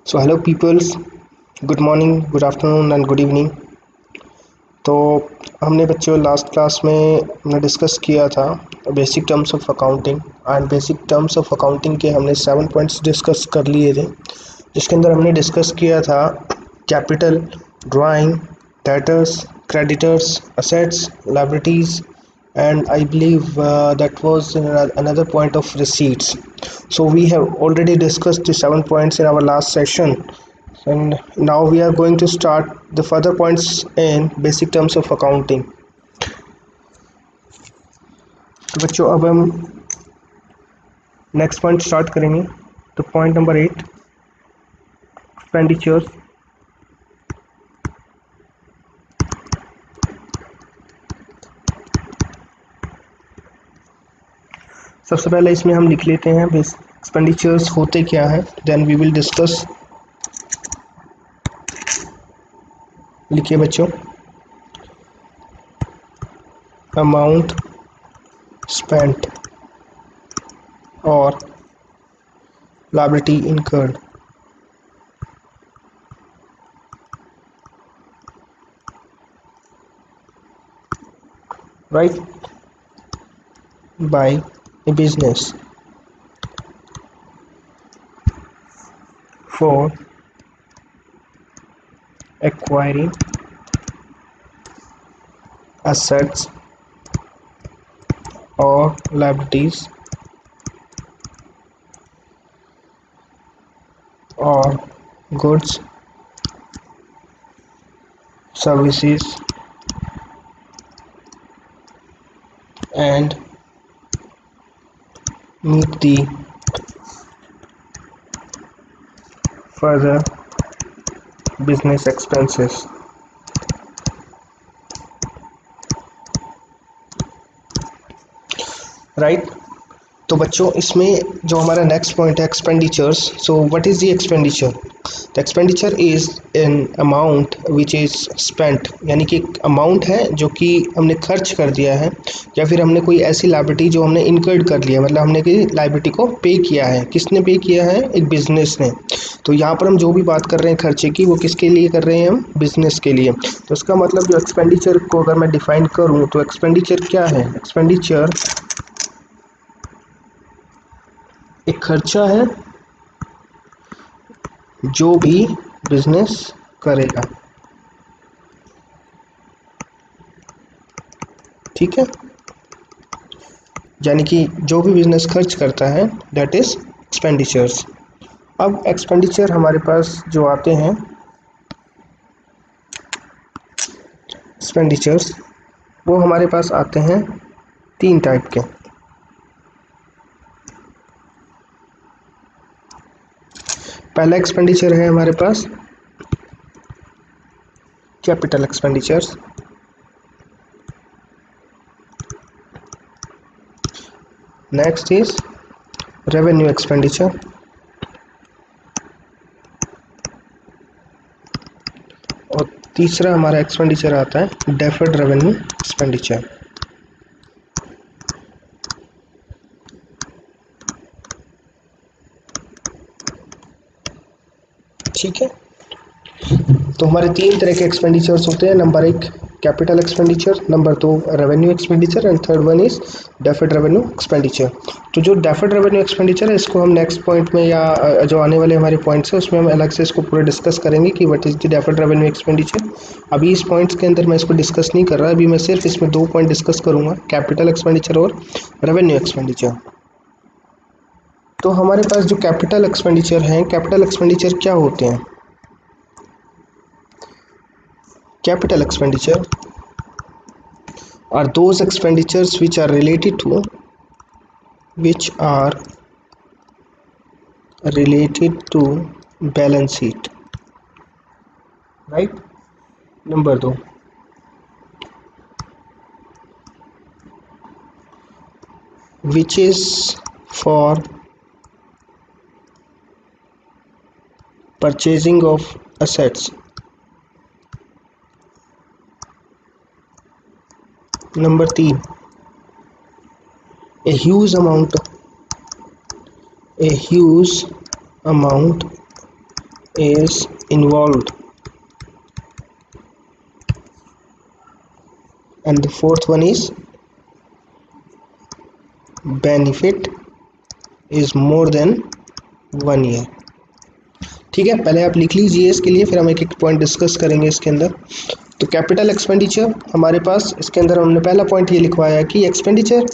So hello peoples, good morning, good afternoon and good evening. तो हमने बच्चों last class में हमने डिस्कस किया था basic terms of accounting and basic terms of accounting के हमने 7 पॉइंट्स डिस्कस कर लिए थे, जिसके अंदर हमने डिस्कस किया था capital, drawing, debtors, creditors, assets, liabilities, and I believe that was another point of receipts. So we have already discussed the 7 points in our last session, and now we are going to start the further points in basic terms of accounting. तो बच्चों अब हम next point start करेंगे। तो point number 8, expenditures. सबसे पहले इसमें हम लिख लेते हैं एक्सपेंडिचर्स होते क्या हैं, देन वी विल डिस्कस। लिखिए बच्चों, अमाउंट स्पेंट और liability incurred, right, by a business for acquiring assets or liabilities or goods, services and meet the further business expenses. Right. तो बच्चों इसमें जो हमारा नेक्स्ट पॉइंट है expenditures. So what is the expenditure? The expenditure is an amount which is spent, यानी कि एक amount है जो कि हमने खर्च कर दिया है, या फिर हमने कोई ऐसी लायबिलिटी जो हमने इनकर्ड कर लिया, मतलब हमने की लायबिलिटी को पे किया है। किसने पे किया है? एक बिजनेस ने। तो यहाँ पर हम जो भी बात कर रहे हैं खर्चे की, वो किसके लिए कर रहे हैं? हम बिजनेस के लिए। तो इसका मतलब जो एक्सपेंडिचर को अगर मैं डिफाइन करूँ तो एक्सपेंडिचर क्या है? एक्सपेंडिचर एक खर्चा है जो भी बिजनेस करेगा, ठीक है, यानी कि जो भी बिजनेस खर्च करता है दैट इज एक्सपेंडिचर्स। अब एक्सपेंडिचर हमारे पास जो आते हैं एक्सपेंडिचर्स, वो हमारे पास आते हैं 3 टाइप के। पहला एक्सपेंडिचर है हमारे पास capital expenditures. Next is revenue expenditure. और तीसरा हमारा एक्सपेंडिचर आता है डेफर्ड रेवेन्यू एक्सपेंडिचर। ठीक है, तो हमारे 3 तरह के एक्सपेंडिचर्स होते हैं। Number 1 capital expenditure, number 2 revenue expenditure and third one is deferred revenue expenditure. तो जो डेफर्ड रेवेन्यू एक्सपेंडिचर है, इसको हम नेक्स्ट पॉइंट में या जो आने वाले हमारे पॉइंट्स हैं उसमें हम अलग से इसको पूरा डिस्कस करेंगे कि what is the deferred revenue expenditure. अभी इस पॉइंट्स के अंदर मैं इसको डिस्कस नहीं कर रहा, अभी मैं सिर्फ इसमें 2 पॉइंट डिस्कस करूंगा, कैपिटल एक्सपेंडिचर और रेवेन्यू एक्सपेंडिचर। तो हमारे पास जो कैपिटल एक्सपेंडिचर हैं, कैपिटल एक्सपेंडिचर क्या होते हैं? Capital expenditure are those expenditures which are related to balance sheet, right? Number 2, which is for purchasing of assets. Number 3, a huge amount is involved, and the fourth one is benefit is more than 1 year। ठीक है, पहले आप लिख लीजिए इसके लिए, फिर हम एक एक पॉइंट डिस्कस करेंगे इसके अंदर। तो कैपिटल एक्सपेंडिचर हमारे पास, इसके अंदर हमने पहला पॉइंट ये लिखवाया कि एक्सपेंडिचर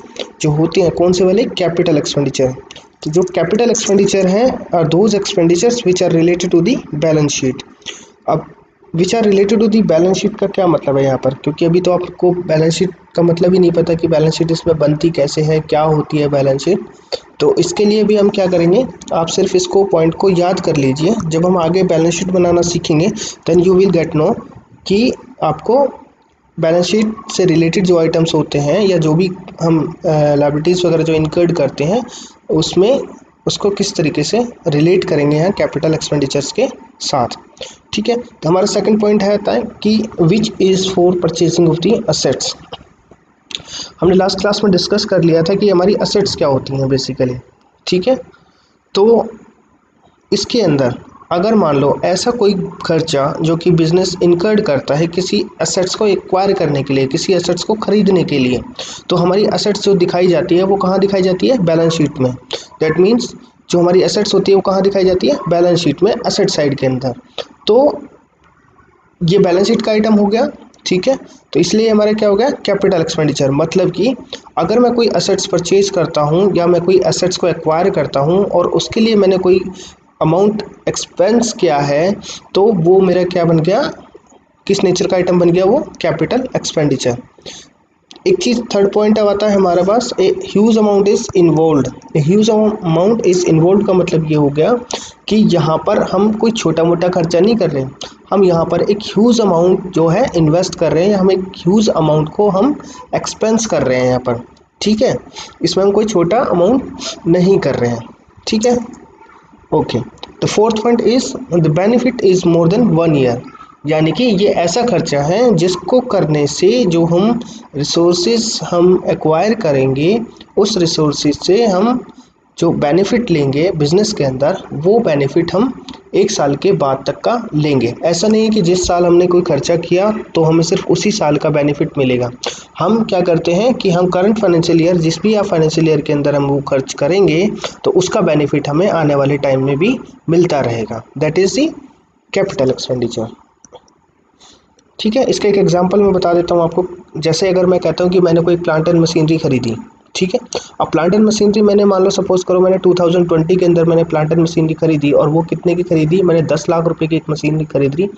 जो होते हैं कौन से वाले, कैपिटल एक्सपेंडिचर। तो जो कैपिटल एक्सपेंडिचर हैं are those expenditures which are related to the balance sheet. अब which are related to the balance sheet का क्या मतलब है यहाँ पर, क्योंकि अभी तो आपको बैलेंस शीट का मतलब ही नहीं पता कि बैलेंस शीट इसमें बनती कैसे है, क्या होती है बैलेंस शीट। तो इसके लिए भी हम क्या करेंगे, आप सिर्फ इसको पॉइंट को याद कर लीजिए। जब हम आगे बैलेंस शीट बनाना सीखेंगे then you will get know कि आपको बैलेंस शीट से रिलेटेड जो आइटम्स होते हैं या जो भी हम लायबिलिटीज़ वगैरह जो इनकर्ड करते हैं उसमें उसको किस तरीके से रिलेट करेंगे यहाँ कैपिटल एक्सपेंडिचर्स के साथ। ठीक है, तो हमारा सेकंड पॉइंट है आता है कि which is for purchasing of the assets. हमने लास्ट क्लास में डिस्कस कर लिया था कि हमारी असेट्स क्या होती हैं बेसिकली। ठीक है, तो इसके अंदर अगर मान लो ऐसा कोई खर्चा जो कि बिजनेस इनकर्ड करता है किसी एसेट्स को एक्वायर करने के लिए, किसी एसेट्स को खरीदने के लिए, तो हमारी एसेट्स जो दिखाई जाती है वो कहाँ दिखाई जाती है, बैलेंस शीट में। दैट मीन्स जो हमारी एसेट्स होती है वो कहाँ दिखाई जाती है, बैलेंस शीट में, एसेट साइड के अंदर। तो ये बैलेंस शीट का आइटम हो गया। ठीक है, तो इसलिए हमारा क्या हो गया, कैपिटल एक्सपेंडिचर। मतलब कि अगर मैं कोई एसेट्स परचेज करता हूँ या मैं कोई एसेट्स को एक्वायर करता हूँ और उसके लिए मैंने कोई अमाउंट एक्सपेंस किया है, तो वो मेरा क्या बन गया, किस नेचर का आइटम बन गया, वो कैपिटल एक्सपेंडिचर। एक चीज़ थर्ड पॉइंट अब आता है हमारे पास, a huge amount is involve. A huge amount is involve का मतलब ये हो गया कि यहाँ पर हम कोई छोटा मोटा खर्चा नहीं कर रहे हैं, हम यहाँ पर एक ह्यूज अमाउंट जो है इन्वेस्ट कर रहे हैं, हम एक ह्यूज अमाउंट को हम एक्सपेंस कर रहे हैं यहाँ पर। ठीक है, इसमें हम कोई छोटा अमाउंट नहीं कर रहे हैं। ठीक है, okay. The fourth point is the benefit is more than 1 year. यानी कि ये ऐसा खर्चा है जिसको करने से जो हम रिसोर्सेज हम एक्वायर करेंगे, उस रिसोर्सेज से हम जो बेनिफिट लेंगे बिजनेस के अंदर, वो बेनिफिट हम 1 साल के बाद तक का लेंगे। ऐसा नहीं है कि जिस साल हमने कोई खर्चा किया तो हमें सिर्फ उसी साल का बेनिफिट मिलेगा। हम क्या करते हैं कि हम करंट फाइनेंशियल ईयर, जिस भी आप फाइनेंशियल ईयर के अंदर हम वो खर्च करेंगे तो उसका बेनिफिट हमें आने वाले टाइम में भी मिलता रहेगा। That is the capital expenditure. ठीक है, इसका एक एग्जांपल मैं बता देता हूँ आपको। जैसे अगर मैं कहता हूँ कि मैंने कोई प्लांट एंड मशीनरी खरीदी, ठीक है। अब प्लांट एंड मशीनरी मैंने, मान लो सपोज करो मैंने 2020 के अंदर मैंने प्लांट एंड मशीनरी खरीदी, और वो कितने की खरीदी, मैंने 10 लाख रुपए की एक मशीनरी खरीद ली,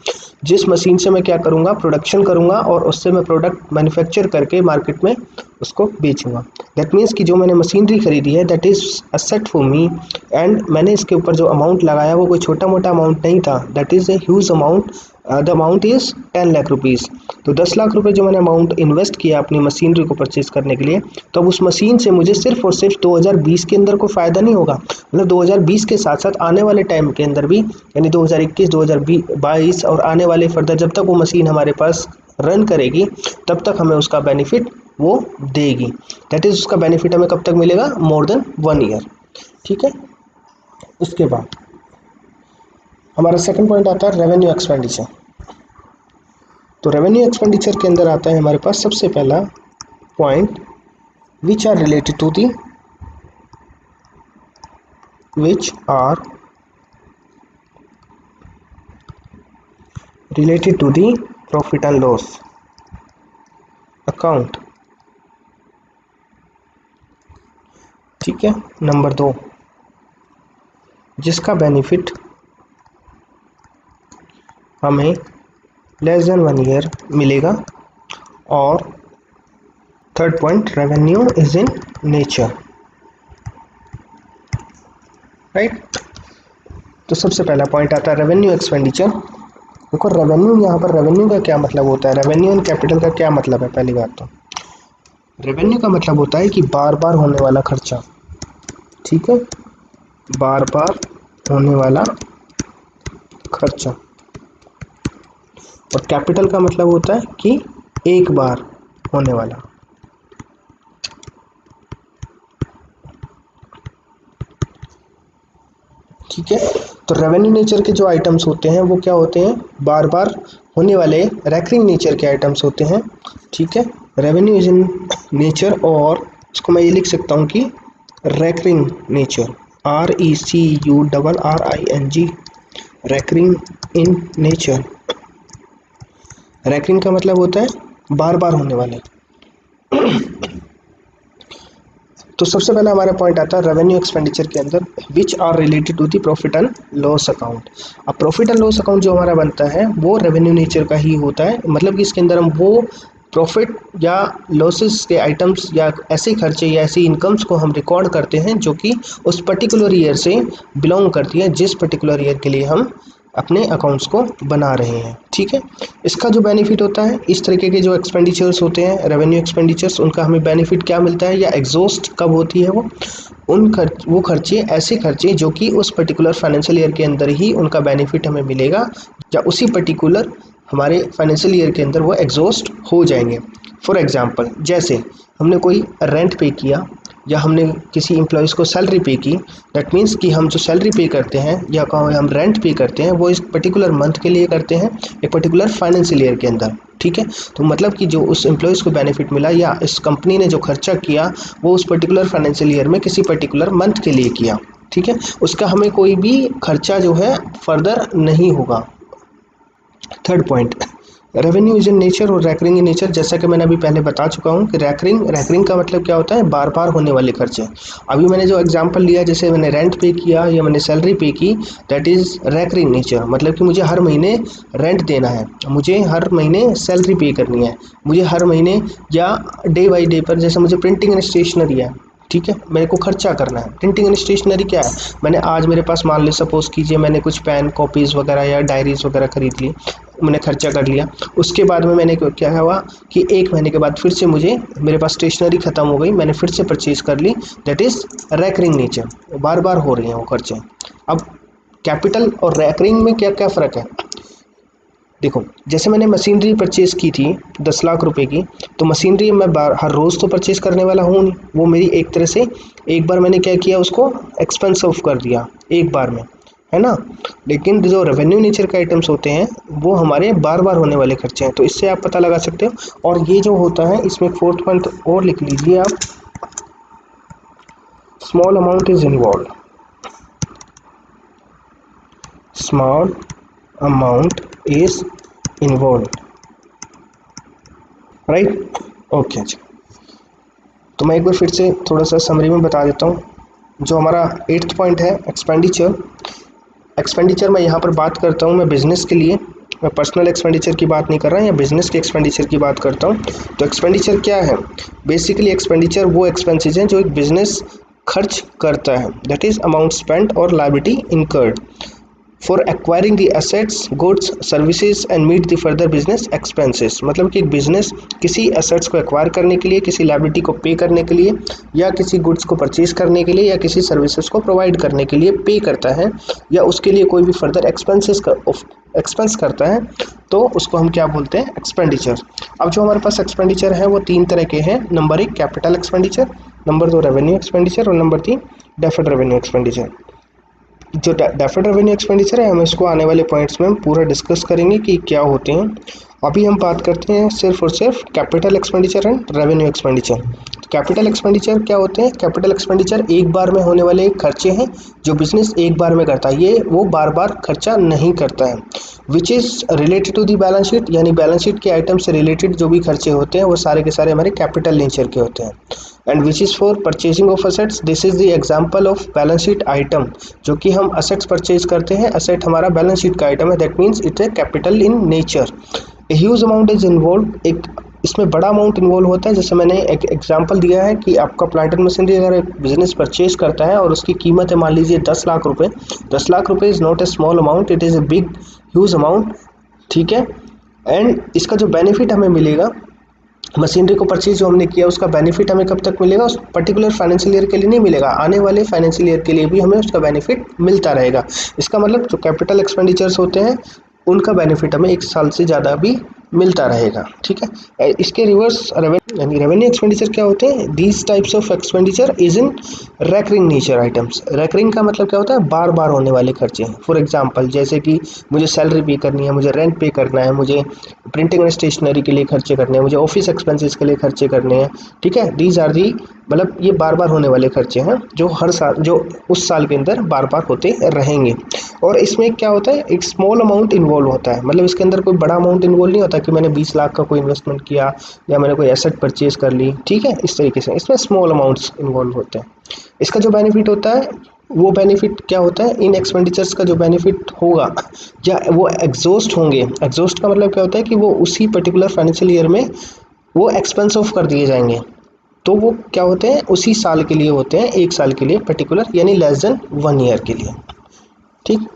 जिस मशीन से मैं क्या करूँगा, प्रोडक्शन करूँगा और उससे मैं प्रोडक्ट मैन्युफैक्चर करके मार्केट में उसको बेचूंगा। दैट मीन्स कि जो मैंने मशीनरी खरीदी है that is asset for me, and मैंने इसके ऊपर जो अमाउंट लगाया वो कोई छोटा मोटा अमाउंट नहीं था, that is a huge amount. The amount is 10 lakh rupees. तो 10 लाख रुपए जो मैंने अमाउंट इन्वेस्ट किया अपनी मशीनरी को परचेज करने के लिए, तो अब उस मशीन से मुझे सिर्फ और सिर्फ 2020 के अंदर कोई फ़ायदा नहीं होगा, मतलब 2020 के साथ साथ आने वाले टाइम के अंदर भी, यानी 2021, 2022 और आने वाले फर्दर जब तक वो मशीन हमारे पास रन करेगी तब तक हमें उसका बेनिफिट वो देगी। दैट इज़ उसका बेनिफिट हमें कब तक मिलेगा, मोर देन 1 ईयर। ठीक है, उसके बाद हमारा सेकंड पॉइंट आता है रेवेन्यू एक्सपेंडिचर। तो रेवेन्यू एक्सपेंडिचर के अंदर आता है हमारे पास सबसे पहला point, which are related to the profit and loss account. ठीक है, नंबर 2, जिसका बेनिफिट हमें लेस देन 1 ईयर मिलेगा। और third point, revenue is in nature. Right, तो सबसे पहला पॉइंट आता है रेवेन्यू एक्सपेंडिचर। देखो रेवेन्यू, यहाँ पर रेवेन्यू का क्या मतलब होता है, रेवेन्यू एंड कैपिटल का क्या मतलब है। पहली बात तो रेवेन्यू का मतलब होता है कि बार बार होने वाला खर्चा। ठीक है, बार बार होने वाला खर्चा। और कैपिटल का मतलब होता है कि एक बार होने वाला। ठीक ठीक है। तो रेवेन्यू नेचर के जो आइटम्स होते हैं वो क्या होते हैं, बार बार होने वाले रेकरिंग नेचर के आइटम्स होते हैं, ठीक है। रेवेन्यू इज इन नेचर, और इसको मैं ये लिख सकता हूँ कि recurring nature, RECURRING, recurring in nature. Recurring का मतलब होता है बार बार होने वाले। तो सबसे पहला हमारा पॉइंट आता है रेवेन्यू एक्सपेंडिचर के अंदर, which are related to the profit and loss account. अब प्रॉफिट एंड लॉस अकाउंट जो हमारा बनता है वो रेवेन्यू नेचर का ही होता है, मतलब कि इसके अंदर हम वो प्रॉफिट या लॉसेस के आइटम्स या ऐसे खर्चे या ऐसी इनकम्स को हम रिकॉर्ड करते हैं जो कि उस पर्टिकुलर ईयर से बिलोंग करती है, जिस पर्टिकुलर ईयर के लिए हम अपने अकाउंट्स को बना रहे हैं, ठीक है। इसका जो बेनिफिट होता है, इस तरीके के जो एक्सपेंडिचर्स होते हैं रेवेन्यू एक्सपेंडिचर्स, उनका हमें बेनिफिट क्या मिलता है या एग्जॉस्ट कब होती है वो खर्चे, ऐसे खर्चे जो कि उस पर्टिकुलर फाइनेंशियल ईयर के अंदर ही उनका बेनिफिट हमें मिलेगा, या उसी पर्टिकुलर हमारे फाइनेंशियल ईयर के अंदर वो एग्जॉस्ट हो जाएंगे। फॉर एग्जांपल, जैसे हमने कोई रेंट पे किया या हमने किसी एम्प्लॉयज़ को सैलरी पे की, दैट मीन्स कि हम जो सैलरी पे करते हैं या हम रेंट पे करते हैं वो इस पर्टिकुलर मंथ के लिए करते हैं, एक पर्टिकुलर फाइनेंशियल ईयर के अंदर, ठीक है। तो मतलब कि जो उस एम्प्लॉयज़ को बेनिफिट मिला या इस कंपनी ने जो खर्चा किया वो उस पर्टिकुलर फाइनेंशियल ईयर में किसी पर्टिकुलर मंथ के लिए किया, ठीक है। उसका हमें कोई भी खर्चा जो है फर्दर नहीं होगा। Third point, revenue is in nature और रैकरिंग इन नेचर। जैसा कि मैंने अभी पहले बता चुका हूँ कि रैकरिंग का मतलब क्या होता है, बार बार होने वाले खर्चे। अभी मैंने जो एग्जांपल लिया, जैसे मैंने रेंट पे किया या मैंने सैलरी पे की, दैट इज़ रैकरिंग नेचर, मतलब कि मुझे हर महीने रेंट देना है, मुझे हर महीने सैलरी पे करनी है, मुझे हर महीने या डे बाई डे पर, जैसे मुझे प्रिंटिंग एंड स्टेशनरी है, ठीक है, मेरे को खर्चा करना है। प्रिंटिंग एंड स्टेशनरी क्या है, मैंने आज मेरे पास मान ली सपोज कीजिए मैंने कुछ पेन कॉपीज़ वगैरह या डायरीज़ वगैरह खरीद ली, मैंने खर्चा कर लिया। उसके बाद में मैंने क्या हुआ कि एक महीने के बाद फिर से मेरे पास स्टेशनरी ख़त्म हो गई, मैंने फिर से परचेज कर ली, दैट इज़ रैकरिंग नेचर, बार बार हो रही हैं वो खर्चे। अब कैपिटल और रैकरिंग में क्या क्या फ़र्क है, देखो, जैसे मैंने मशीनरी परचेज़ की थी 10 लाख रुपए की, तो मशीनरी मैं हर रोज़ तो परचेज़ करने वाला हूँ नहीं, वो मेरी एक तरह से एक बार मैंने क्या किया, उसको एक्सपेंस ऑफ कर दिया एक बार में, है ना। लेकिन जो रेवेन्यू नेचर के आइटम्स होते हैं वो हमारे बार बार होने वाले खर्चे हैं, तो इससे आप पता लगा सकते हो। और ये जो होता है इसमें फोर्थ पॉइंट और लिख लीजिए आप, small amount is involve, small amount is involve, right, okay जी। तो मैं एक बार फिर से थोड़ा सा समरी में बता देता हूँ। जो हमारा 8th पॉइंट है एक्सपेंडिचर मैं यहाँ पर बात करता हूँ मैं बिज़नेस के लिए, मैं पर्सनल एक्सपेंडिचर की बात नहीं कर रहा या बिज़नेस के एक्सपेंडिचर की बात करता हूँ। तो एक्सपेंडिचर क्या है, बेसिकली एक्सपेंडिचर वो एक्सपेंसेस हैं जो एक बिज़नेस खर्च करता है, दैट इज़ अमाउंट स्पेंट और liability incurred for acquiring the assets goods services and meet the further business expenses. मतलब कि एक बिजनेस किसी एसेट्स को एक्वायर करने के लिए, किसी लायबिलिटी को पे करने के लिए, या किसी गुड्स को परचेज करने के लिए, या किसी सर्विसेज को प्रोवाइड करने के लिए पे करता है, या उसके लिए कोई भी फर्दर एक्सपेंस करता है, तो उसको हम क्या बोलते हैं, एक्सपेंडिचर। अब जो हमारे पास एक्सपेंडिचर है वो 3 तरह के हैं, number 1 capital expenditure, number 2 revenue expenditure, और नंबर 3 डेफर्ड रेवेन्यू एक्सपेंडिचर। जो डेफर्ड रेवेन्यू एक्सपेंडिचर है हम इसको आने वाले पॉइंट्स में हम पूरा डिस्कस करेंगे कि क्या होते हैं। अभी हम बात करते हैं सिर्फ और सिर्फ capital expenditure and revenue expenditure. Capital expenditure क्या होते हैं, कैपिटल एक्सपेंडिचर एक बार में होने वाले खर्चे हैं जो बिजनेस एक बार में करता है, ये वो बार बार खर्चा नहीं करता है। Which is related to the balance sheet, यानी बैलेंस शीट के आइटम से रिलेटेड जो भी खर्चे होते हैं वो सारे के सारे हमारे कैपिटल नेचर के होते हैं। And which is for purchasing of assets, this is the example of balance sheet item, जो कि हम असेट्स परचेज करते हैं, असेट हमारा बैलेंस शीट का आइटम है, that means it A capital in nature. A huge amount is involve, एक इसमें बड़ा अमाउंट इन्वॉल्व होता है। जैसे मैंने एक एग्जांपल दिया है कि आपका प्लांट एंड मशीनरी अगर एक बिजनेस परचेज करता है और उसकी कीमत है मान लीजिए 10 लाख रुपए, 10 लाख रुपए is not a small amount, it is a big huge amount, ठीक है। एंड इसका जो बेनिफिट हमें मिलेगा, मशीनरी को परचेज जो हमने किया उसका बेनिफिट हमें कब तक मिलेगा, उस पर्टिकुलर फाइनेंशियल ईयर के लिए नहीं मिलेगा, आने वाले फाइनेंशियल ईयर के लिए भी हमें उसका बेनिफिट मिलता रहेगा। इसका मतलब जो कैपिटल एक्सपेंडिचर्स होते हैं उनका बेनिफिट हमें 1 साल से ज़्यादा भी मिलता रहेगा। ठीक है, इसके रिवर्स यानी रेवेन्यू एक्सपेंडिचर क्या होते हैं? These types of expenditure is in recurring nature items. Recurring का मतलब क्या होता है? बार बार होने वाले खर्चे। फॉर एग्जांपल जैसे कि मुझे सैलरी पे करनी है, मुझे रेंट पे करना है, मुझे प्रिंटिंग एंड स्टेशनरी के लिए खर्चे करने हैं, मुझे ऑफिस एक्सपेंसेस के लिए खर्चे करने हैं। ठीक है, दीज आर दी, मतलब ये बार बार होने वाले खर्चे हैं जो हर साल, जो उस साल के अंदर बार बार होते रहेंगे। और इसमें क्या होता है? एक स्मॉल अमाउंट इन्वॉल्व होता है, मतलब इसके अंदर कोई बड़ा अमाउंट इन्वॉल्व नहीं होता कि मैंने 20 लाख का कोई इन्वेस्टमेंट किया या मैंने कोई एसेट परचेज कर ली। ठीक है, इस तरीके से इसमें स्मॉल अमाउंट्स इन्वॉल्व होते हैं। इसका जो बेनिफिट होता है, वो बेनिफिट क्या होता है? इन एक्सपेंडिचर्स का जो बेनिफिट होगा या वो एग्जॉस्ट होंगे। एग्जॉस्ट का मतलब क्या होता है कि वो उसी पर्टिकुलर फाइनेंशियल ईयर में वो एक्सपेंस ऑफ कर दिए जाएंगे। तो वो क्या होते हैं? उसी साल के लिए होते हैं, एक साल के लिए पर्टिकुलर, यानी लेस देन 1 ईयर के लिए। ठीक,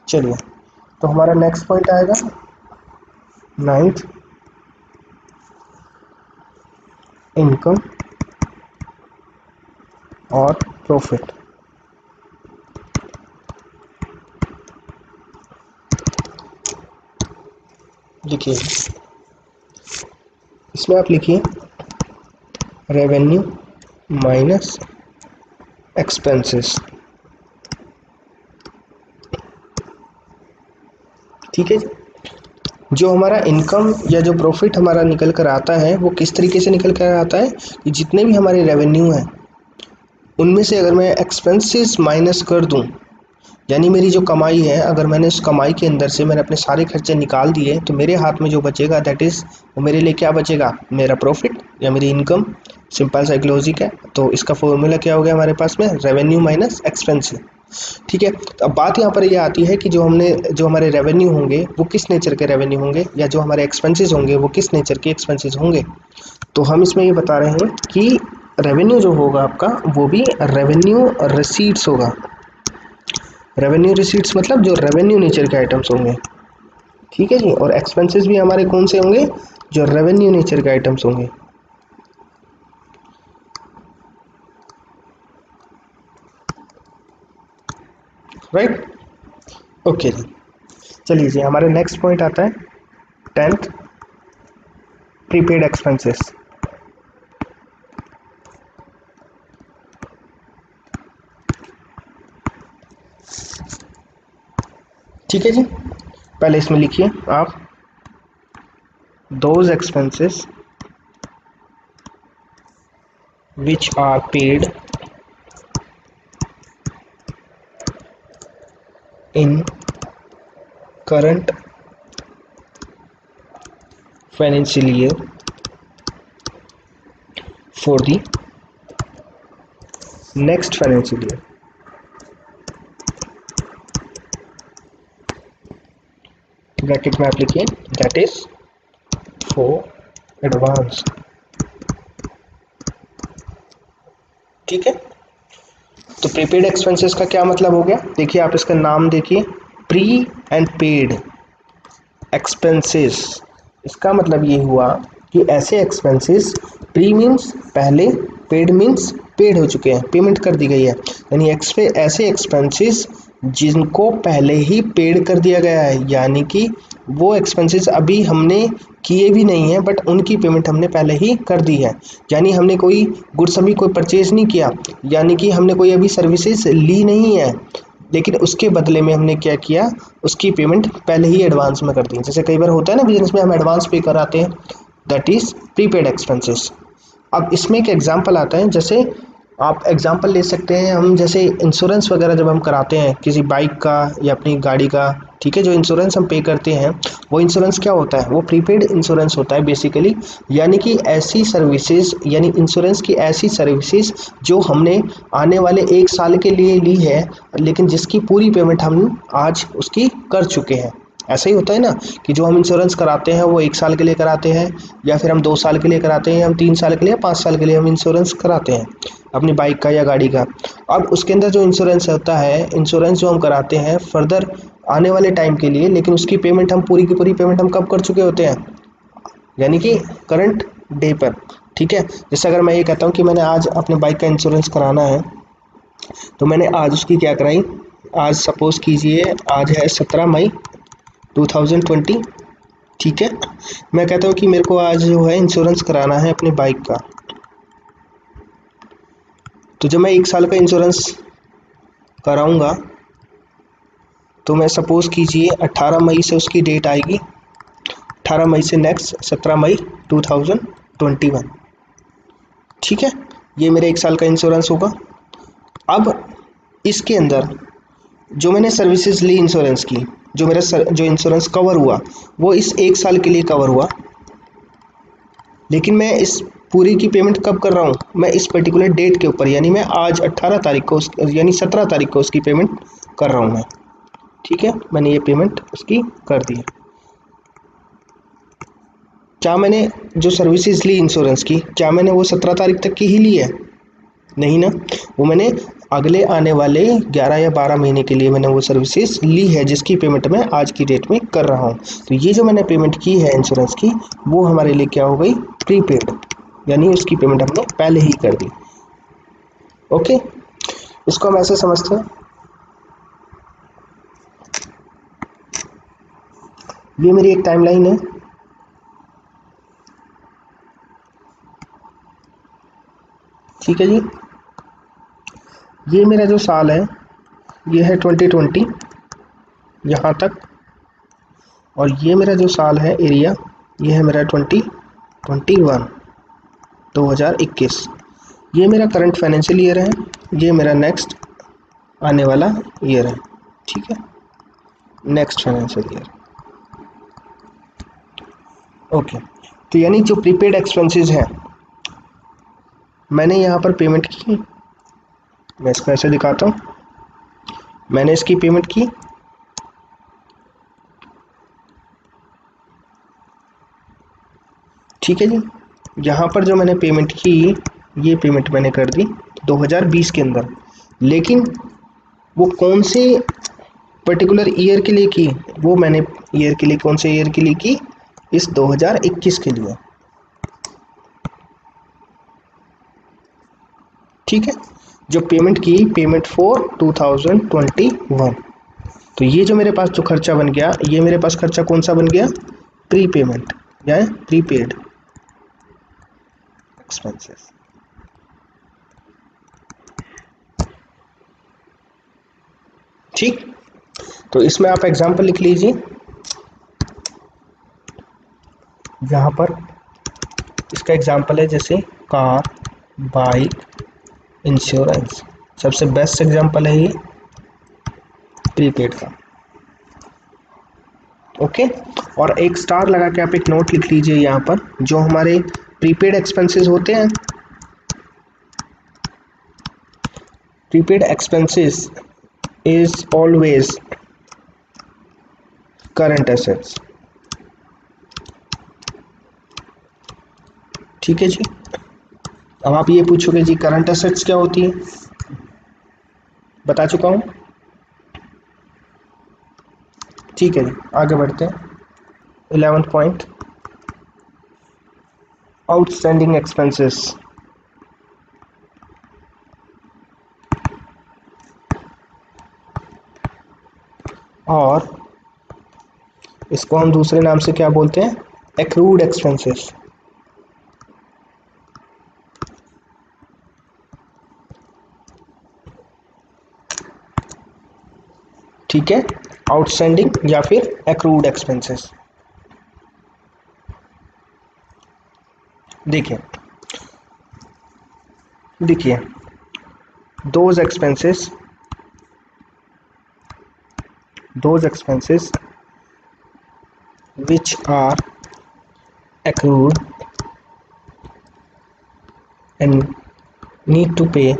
चलिए, तो हमारा नेक्स्ट पॉइंट आएगा 9th, इनकम और प्रॉफिट। लिखिए, इसमें आप लिखिए रेवेन्यू माइनस एक्सपेंसेस। ठीक है जी, जो हमारा इनकम या जो प्रॉफिट हमारा निकल कर आता है वो किस तरीके से निकल कर आता है कि जितने भी हमारे रेवेन्यू हैं उनमें से अगर मैं एक्सपेंसेस माइनस कर दूं, यानी मेरी जो कमाई है, अगर मैंने उस कमाई के अंदर से मैंने अपने सारे खर्चे निकाल दिए तो मेरे हाथ में जो बचेगा दैट इज़, वो मेरे लिए क्या बचेगा? मेरा प्रॉफिट या मेरी इनकम। सिंपल सा एक लॉजिक है। तो इसका फॉर्मूला क्या हो गया हमारे पास में? Revenue minus expenses. ठीक है, तो अब बात यहाँ पर ये आती है कि जो हमारे रेवेन्यू होंगे वो किस नेचर के रेवेन्यू होंगे, या जो हमारे एक्सपेंसेस होंगे वो किस नेचर के एक्सपेंसेस होंगे। तो हम इसमें ये बता रहे हैं कि रेवेन्यू जो होगा आपका वो भी रेवेन्यू रिसीट्स होगा। रेवेन्यू रिसीट्स मतलब जो रेवेन्यू नेचर के आइटम्स होंगे। ठीक है जी, और एक्सपेंसेस भी हमारे कौन से होंगे? जो रेवेन्यू नेचर के आइटम्स होंगे। राइट, ओके जी। चलिए जी, हमारे नेक्स्ट पॉइंट आता है 10th, प्रीपेड एक्सपेंसेस। ठीक है जी, पहले इसमें लिखिए आप those expenses which are paid in current financial year for the next financial year. Bracket में आप लिखिए दैट इज फॉर एडवांस। ठीक है, तो प्रीपेड एक्सपेंसेस का क्या मतलब हो गया? देखिए, आप इसका नाम देखिए, प्री एंड पेड एक्सपेंसेस। इसका मतलब ये हुआ कि ऐसे एक्सपेंसेस, प्री मीन्स पहले, पेड मीन्स पेड हो चुके हैं, पेमेंट कर दी गई है, यानी ऐसे एक्सपेंसेस जिनको पहले ही पेड कर दिया गया है, यानी कि वो एक्सपेंसेस अभी हमने किए भी नहीं है बट उनकी पेमेंट हमने पहले ही कर दी है। यानी हमने कोई गुड्स अभी कोई परचेज नहीं किया, यानी कि हमने कोई अभी सर्विसेज ली नहीं है, लेकिन उसके बदले में हमने क्या किया? उसकी पेमेंट पहले ही एडवांस में कर दी। जैसे कई बार होता है ना बिजनेस में, हम एडवांस पे कराते हैं, दैट इज प्रीपेड एक्सपेंसेस। अब इसमें एक एग्जांपल आता है, जैसे आप एग्जांपल ले सकते हैं, हम जैसे इंश्योरेंस वगैरह जब हम कराते हैं किसी बाइक का या अपनी गाड़ी का, ठीक है, जो इंश्योरेंस हम पे करते हैं वो इंश्योरेंस क्या होता है? वो प्रीपेड इंश्योरेंस होता है बेसिकली। यानी कि ऐसी सर्विसेज, यानी इंश्योरेंस की ऐसी सर्विसेज जो हमने आने वाले एक साल के लिए ली है, लेकिन जिसकी पूरी पेमेंट हम आज उसकी कर चुके हैं। ऐसा ही होता है ना कि जो हम इंश्योरेंस कराते हैं वो एक साल के लिए कराते हैं, या फिर हम 2 साल के लिए कराते हैं, या हम 3 साल के लिए, 5 साल के लिए हम इंश्योरेंस कराते हैं अपनी बाइक का या गाड़ी का। अब उसके अंदर जो इंश्योरेंस होता है, इंश्योरेंस जो हम कराते हैं फर्दर आने वाले टाइम के लिए, लेकिन उसकी पेमेंट हम पूरी की पूरी पेमेंट हम कब कर चुके होते हैं? यानी कि करंट डे पर। ठीक है, जैसे अगर मैं ये कहता हूँ कि मैंने आज अपने बाइक का इंश्योरेंस कराना है, तो मैंने आज उसकी क्या कराई? आज सपोज कीजिए आज है 17 मई 2020, ठीक है, मैं कहता हूँ कि मेरे को आज जो है इंश्योरेंस कराना है अपने बाइक का। तो जब मैं 1 साल का इंश्योरेंस कराऊंगा तो मैं सपोज कीजिए 18 मई से उसकी डेट आएगी, 18 मई से नेक्स्ट 17 मई 2021। ठीक है, ये मेरे 1 साल का इंश्योरेंस होगा। अब इसके अंदर जो मैंने सर्विसेज ली इंश्योरेंस की, जो मेरा जो इंश्योरेंस कवर हुआ वो इस 1 साल के लिए कवर हुआ, लेकिन मैं इस पूरी की पेमेंट कब कर रहा हूँ, मैं इस पर्टिकुलर डेट के ऊपर, यानी मैं आज 18 तारीख को यानी 17 तारीख को उसकी पेमेंट कर रहा हूँ मैं। ठीक है, मैंने ये पेमेंट उसकी कर दी है। क्या मैंने जो सर्विसेज ली इंश्योरेंस की, क्या मैंने वो 17 तारीख तक की ही ली है? नहीं ना, वो मैंने अगले आने वाले 11 या 12 महीने के लिए मैंने वो सर्विसेज ली है, जिसकी पेमेंट मैं आज की डेट में कर रहा हूँ। तो ये जो मैंने पेमेंट की है इंश्योरेंस की, वो हमारे लिए क्या हो गई, प्रीपेड, यानी उसकी पेमेंट हमने पहले ही कर दी। ओके, इसको हम ऐसे समझते हैं, ये मेरी एक टाइमलाइन है। ठीक है जी, ये मेरा जो साल है ये है 2020 यहाँ तक, और ये मेरा जो साल है एरिया, ये है मेरा 2021 2021। ये मेरा करंट फाइनेंशियल ईयर है, ये मेरा नेक्स्ट आने वाला ईयर है। ठीक है, नेक्स्ट फाइनेंशियल ईयर। ओके, तो यानी जो प्रीपेड एक्सपेंसेस हैं मैंने यहाँ पर पेमेंट की, मैं इसको ऐसे दिखाता हूँ, मैंने इसकी पेमेंट की। ठीक है जी, यहाँ पर जो मैंने पेमेंट की, ये पेमेंट मैंने कर दी 2020 के अंदर, लेकिन वो कौन से पर्टिकुलर ईयर के लिए की, वो मैंने ईयर के लिए, कौन से ईयर के लिए की, इस 2021 के लिए। ठीक है, जो पेमेंट की, पेमेंट फॉर 2021। तो ये जो मेरे पास जो खर्चा बन गया, ये मेरे पास खर्चा कौन सा बन गया, प्री पेमेंट या प्रीपेड एक्सपेंसेस। ठीक, तो इसमें आप एग्जांपल लिख लीजिए, यहाँ पर इसका एग्जांपल है जैसे कार, बाइक इंश्योरेंस, सबसे बेस्ट एग्जांपल है ये प्रीपेड का। ओके, और एक स्टार लगा के आप एक नोट लिख लीजिए यहाँ पर, जो हमारे प्रीपेड एक्सपेंसेस होते हैं, prepaid expenses is always current assets. ठीक है जी, अब आप ये पूछोगे जी करंट एसेट्स क्या होती है, बता चुका हूँ। ठीक है जी, आगे बढ़ते हैं। 11th point, outstanding expenses. और इसको हम दूसरे नाम से क्या बोलते हैं, एक्रूड एक्सपेंसेस। ठीक है, आउटस्टैंडिंग या फिर एक्रूड एक्सपेंसेस। देखिए देखिए, those expenses which are accrued and need to pay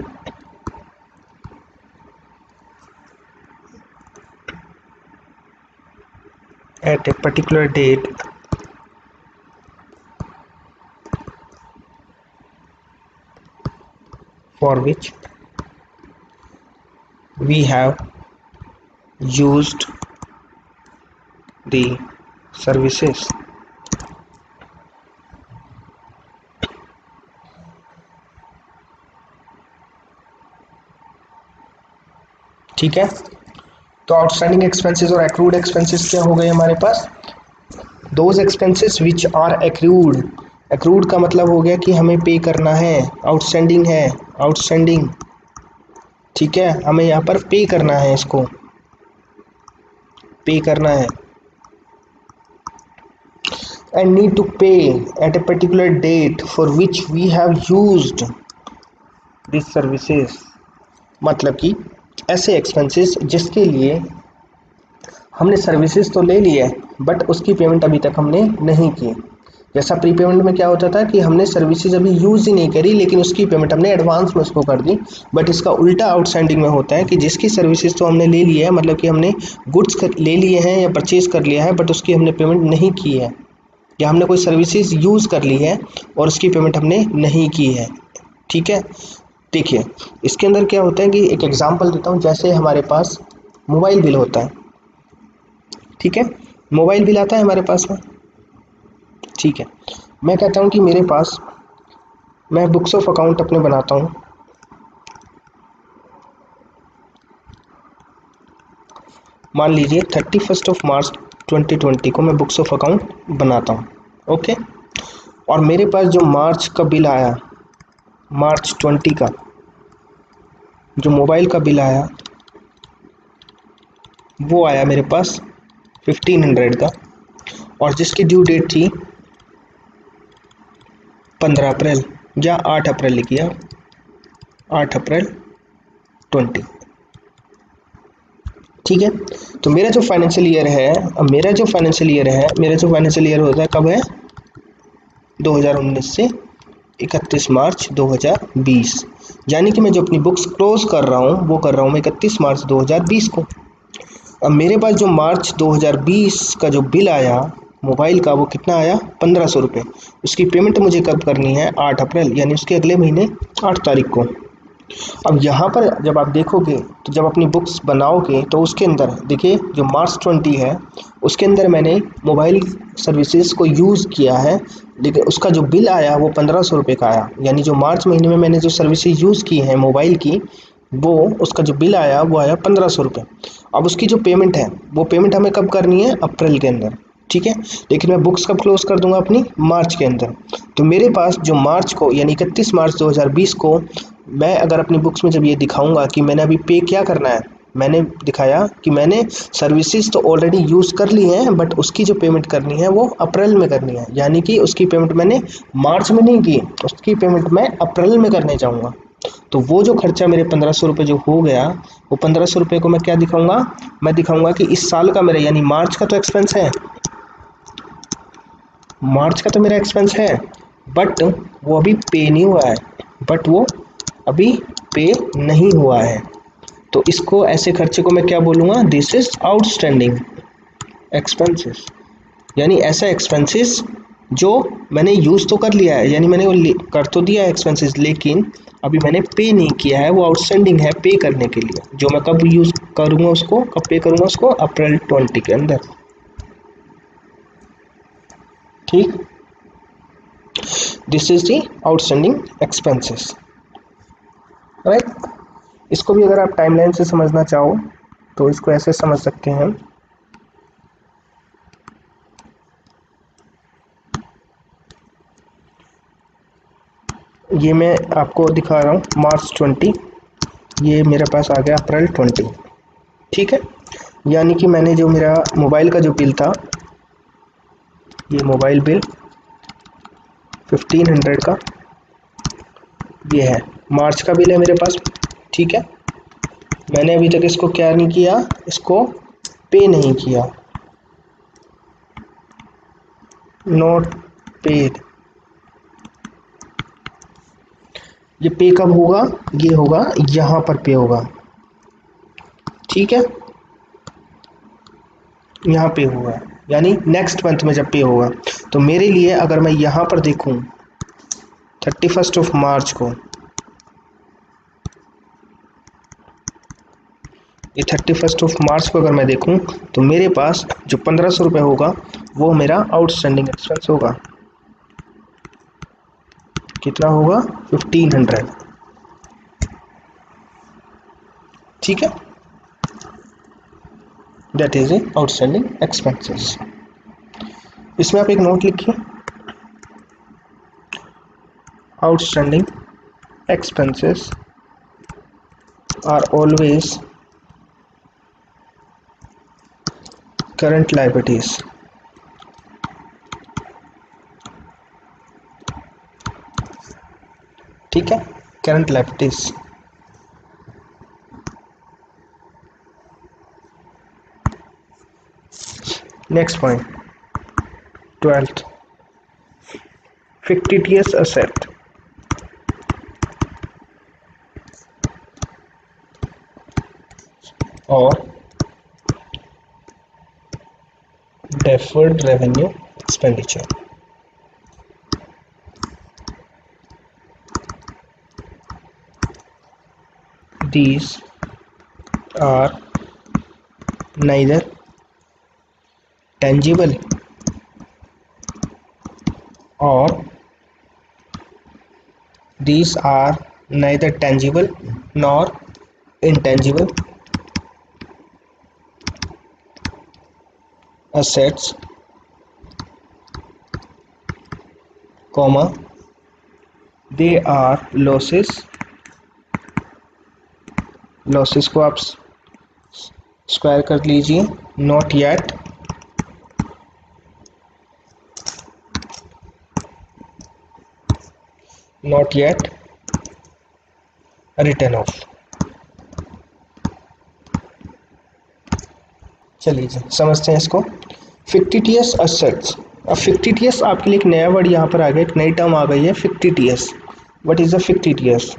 at a particular date for which we have used the services। ठीक है, तो आउटस्टैंडिंग एक्सपेंसेस और एक्रूड एक्सपेंसेस क्या हो गए हमारे पास, those expenses which are accrued, accrued का मतलब हो गया कि हमें पे करना है, आउटस्टैंडिंग है, आउटस्टैंडिंग, ठीक है, हमें यहाँ पर पे करना है, इसको पे करना है। And need to pay at a particular date for which we have used this services, मतलब कि ऐसे एक्सपेंसेस जिसके लिए हमने सर्विसेज तो ले ली है बट उसकी पेमेंट अभी तक हमने नहीं की। जैसा प्री पेमेंट में क्या होता था कि हमने सर्विसेज अभी यूज़ ही नहीं करी लेकिन उसकी पेमेंट हमने एडवांस में उसको कर दी, बट इसका उल्टा आउटस्टैंडिंग में होता है कि जिसकी सर्विसेज तो हमने ले ली है, मतलब कि हमने गुड्स ले लिए हैं या परचेज कर लिया है बट उसकी हमने पेमेंट नहीं की है, या हमने कोई सर्विसेज यूज़ कर ली है और उसकी पेमेंट हमने नहीं की है। ठीक है, देखिए इसके अंदर क्या होता है कि एक एग्जांपल देता हूँ, जैसे हमारे पास मोबाइल बिल होता है, ठीक है, मोबाइल बिल आता है हमारे पास में, ठीक है, मैं कहता हूँ कि मेरे पास, मैं बुक्स ऑफ अकाउंट अपने बनाता हूँ, मान लीजिए 31 मार्च 2020 को मैं बुक्स ऑफ अकाउंट बनाता हूँ, ओके, और मेरे पास जो मार्च का बिल आया, मार्च 20 का जो मोबाइल का बिल आया वो आया मेरे पास 1500 का, और जिसकी ड्यू डेट थी 15 अप्रैल या 8 अप्रैल लिखिए, 8 अप्रैल 20, ठीक है। तो मेरा जो फाइनेंशियल ईयर है, अब मेरा जो फाइनेंशियल ईयर है, मेरा जो फाइनेंशियल ईयर होता है कब है, 2019 से 31 मार्च 2020, यानी कि मैं जो अपनी बुक्स क्लोज कर रहा हूँ वो कर रहा हूँ मैं 31 मार्च 2020 को। अब मेरे पास जो मार्च 2020 का जो बिल आया मोबाइल का वो कितना आया, 1500 रुपये, उसकी पेमेंट मुझे कब करनी है, 8 अप्रैल, यानी उसके अगले महीने 8 तारीख को। अब यहाँ पर जब आप देखोगे तो जब अपनी बुक्स बनाओगे तो उसके अंदर देखिए जो मार्च 20 है उसके अंदर मैंने मोबाइल सर्विसेज को यूज़ किया है, लेकिन उसका जो बिल आया वो 1500 रुपये का आया, यानी जो मार्च महीने में मैंने जो सर्विसेज यूज़ की हैं मोबाइल की, वो उसका जो बिल आया वो आया 1500 रुपये। अब उसकी जो पेमेंट है वो पेमेंट हमें कब करनी है, अप्रैल के अंदर, ठीक है, लेकिन मैं बुक्स कब क्लोज कर दूंगा, अपनी मार्च के अंदर। तो मेरे पास जो मार्च को यानी 31 मार्च 2020 को मैं अगर अपनी बुक्स में जब ये दिखाऊंगा कि मैंने अभी पे क्या करना है, मैंने दिखाया कि मैंने सर्विसेज तो ऑलरेडी यूज़ कर ली हैं बट उसकी जो पेमेंट करनी है वो अप्रैल में करनी है, यानी कि उसकी पेमेंट मैंने मार्च में नहीं की, उसकी पेमेंट मैं अप्रैल में करने जाऊँगा। तो वो जो खर्चा मेरे 1500 रुपये जो हो गया, वो 1500 रुपये को मैं क्या दिखाऊंगा, मैं दिखाऊंगा कि इस साल का मेरा यानी मार्च का तो एक्सपेंस है, मार्च का तो मेरा एक्सपेंस है, बट वो अभी पे नहीं हुआ है, बट वो अभी पे नहीं हुआ है, तो इसको ऐसे खर्चे को मैं क्या बोलूँगा, दिस इज आउटस्टैंडिंग एक्सपेंसेस, यानी ऐसा एक्सपेंसेस जो मैंने यूज़ तो कर लिया है, यानी मैंने वो कर तो दिया है एक्सपेंसेस, लेकिन अभी मैंने पे नहीं किया है, वो आउटस्टैंडिंग है पे करने के लिए, जो मैं कब यूज़ करूँगा उसको, कब पे करूँगा उसको, अप्रैल 20 के अंदर, ठीक, this is the outstanding expenses, right. इसको भी अगर आप टाइमलाइन से समझना चाहो तो इसको ऐसे समझ सकते हैं, ये मैं आपको दिखा रहा हूँ मार्च 20, ये मेरे पास आ गया अप्रैल 20, ठीक है, यानी कि मैंने जो मेरा मोबाइल का जो बिल था, ये मोबाइल बिल 1500 का ये है, मार्च का बिल है मेरे पास, ठीक है, मैंने अभी तक इसको क्या नहीं किया, इसको पे नहीं किया, नॉट पेड, ये पे कब होगा, ये होगा यहाँ पर पे होगा, ठीक है, यहाँ पे होगा, यानी नेक्स्ट मंथ में जब पे होगा। तो मेरे लिए अगर मैं यहाँ पर देखूँ 31 मार्च को, ये 31 मार्च को अगर मैं देखूं तो मेरे पास जो 1500 रुपये होगा वो मेरा आउटस्टैंडिंग एक्सपेंस होगा, कितना होगा, 1500, ठीक है, that is a outstanding expenses. इसमें आप एक नोट लिखिए, outstanding expenses are always current liabilities. ठीक है, current liabilities. Next point 12th, fictitious asset or deferred revenue expenditure। These are neither tangible or these are neither tangible nor intangible assets, comma they are losses। Losses को आप square कर लीजिए, not yet return of. चलिए जी समझते हैं इसको। Fictitious assets. अब fictitious आपके लिए एक नया वर्ड यहाँ पर आ गया, एक नई टर्म आ गई है, fictitious. What is a fictitious?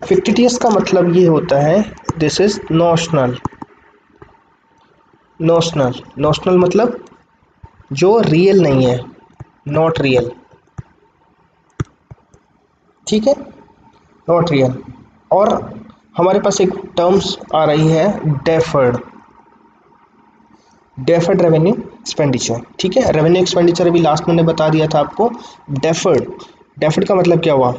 Fictitious का मतलब ये होता है, दिस इज नोशनल। नोशनल मतलब जो रियल नहीं है, नॉट रियल। ठीक है, नॉट रियल। और हमारे पास एक टर्म्स आ रही है डेफर्ड रेवेन्यू एक्सपेंडिचर। ठीक है, रेवेन्यू एक्सपेंडिचर अभी लास्ट मैंने बता दिया था आपको। डेफर्ड का मतलब क्या हुआ?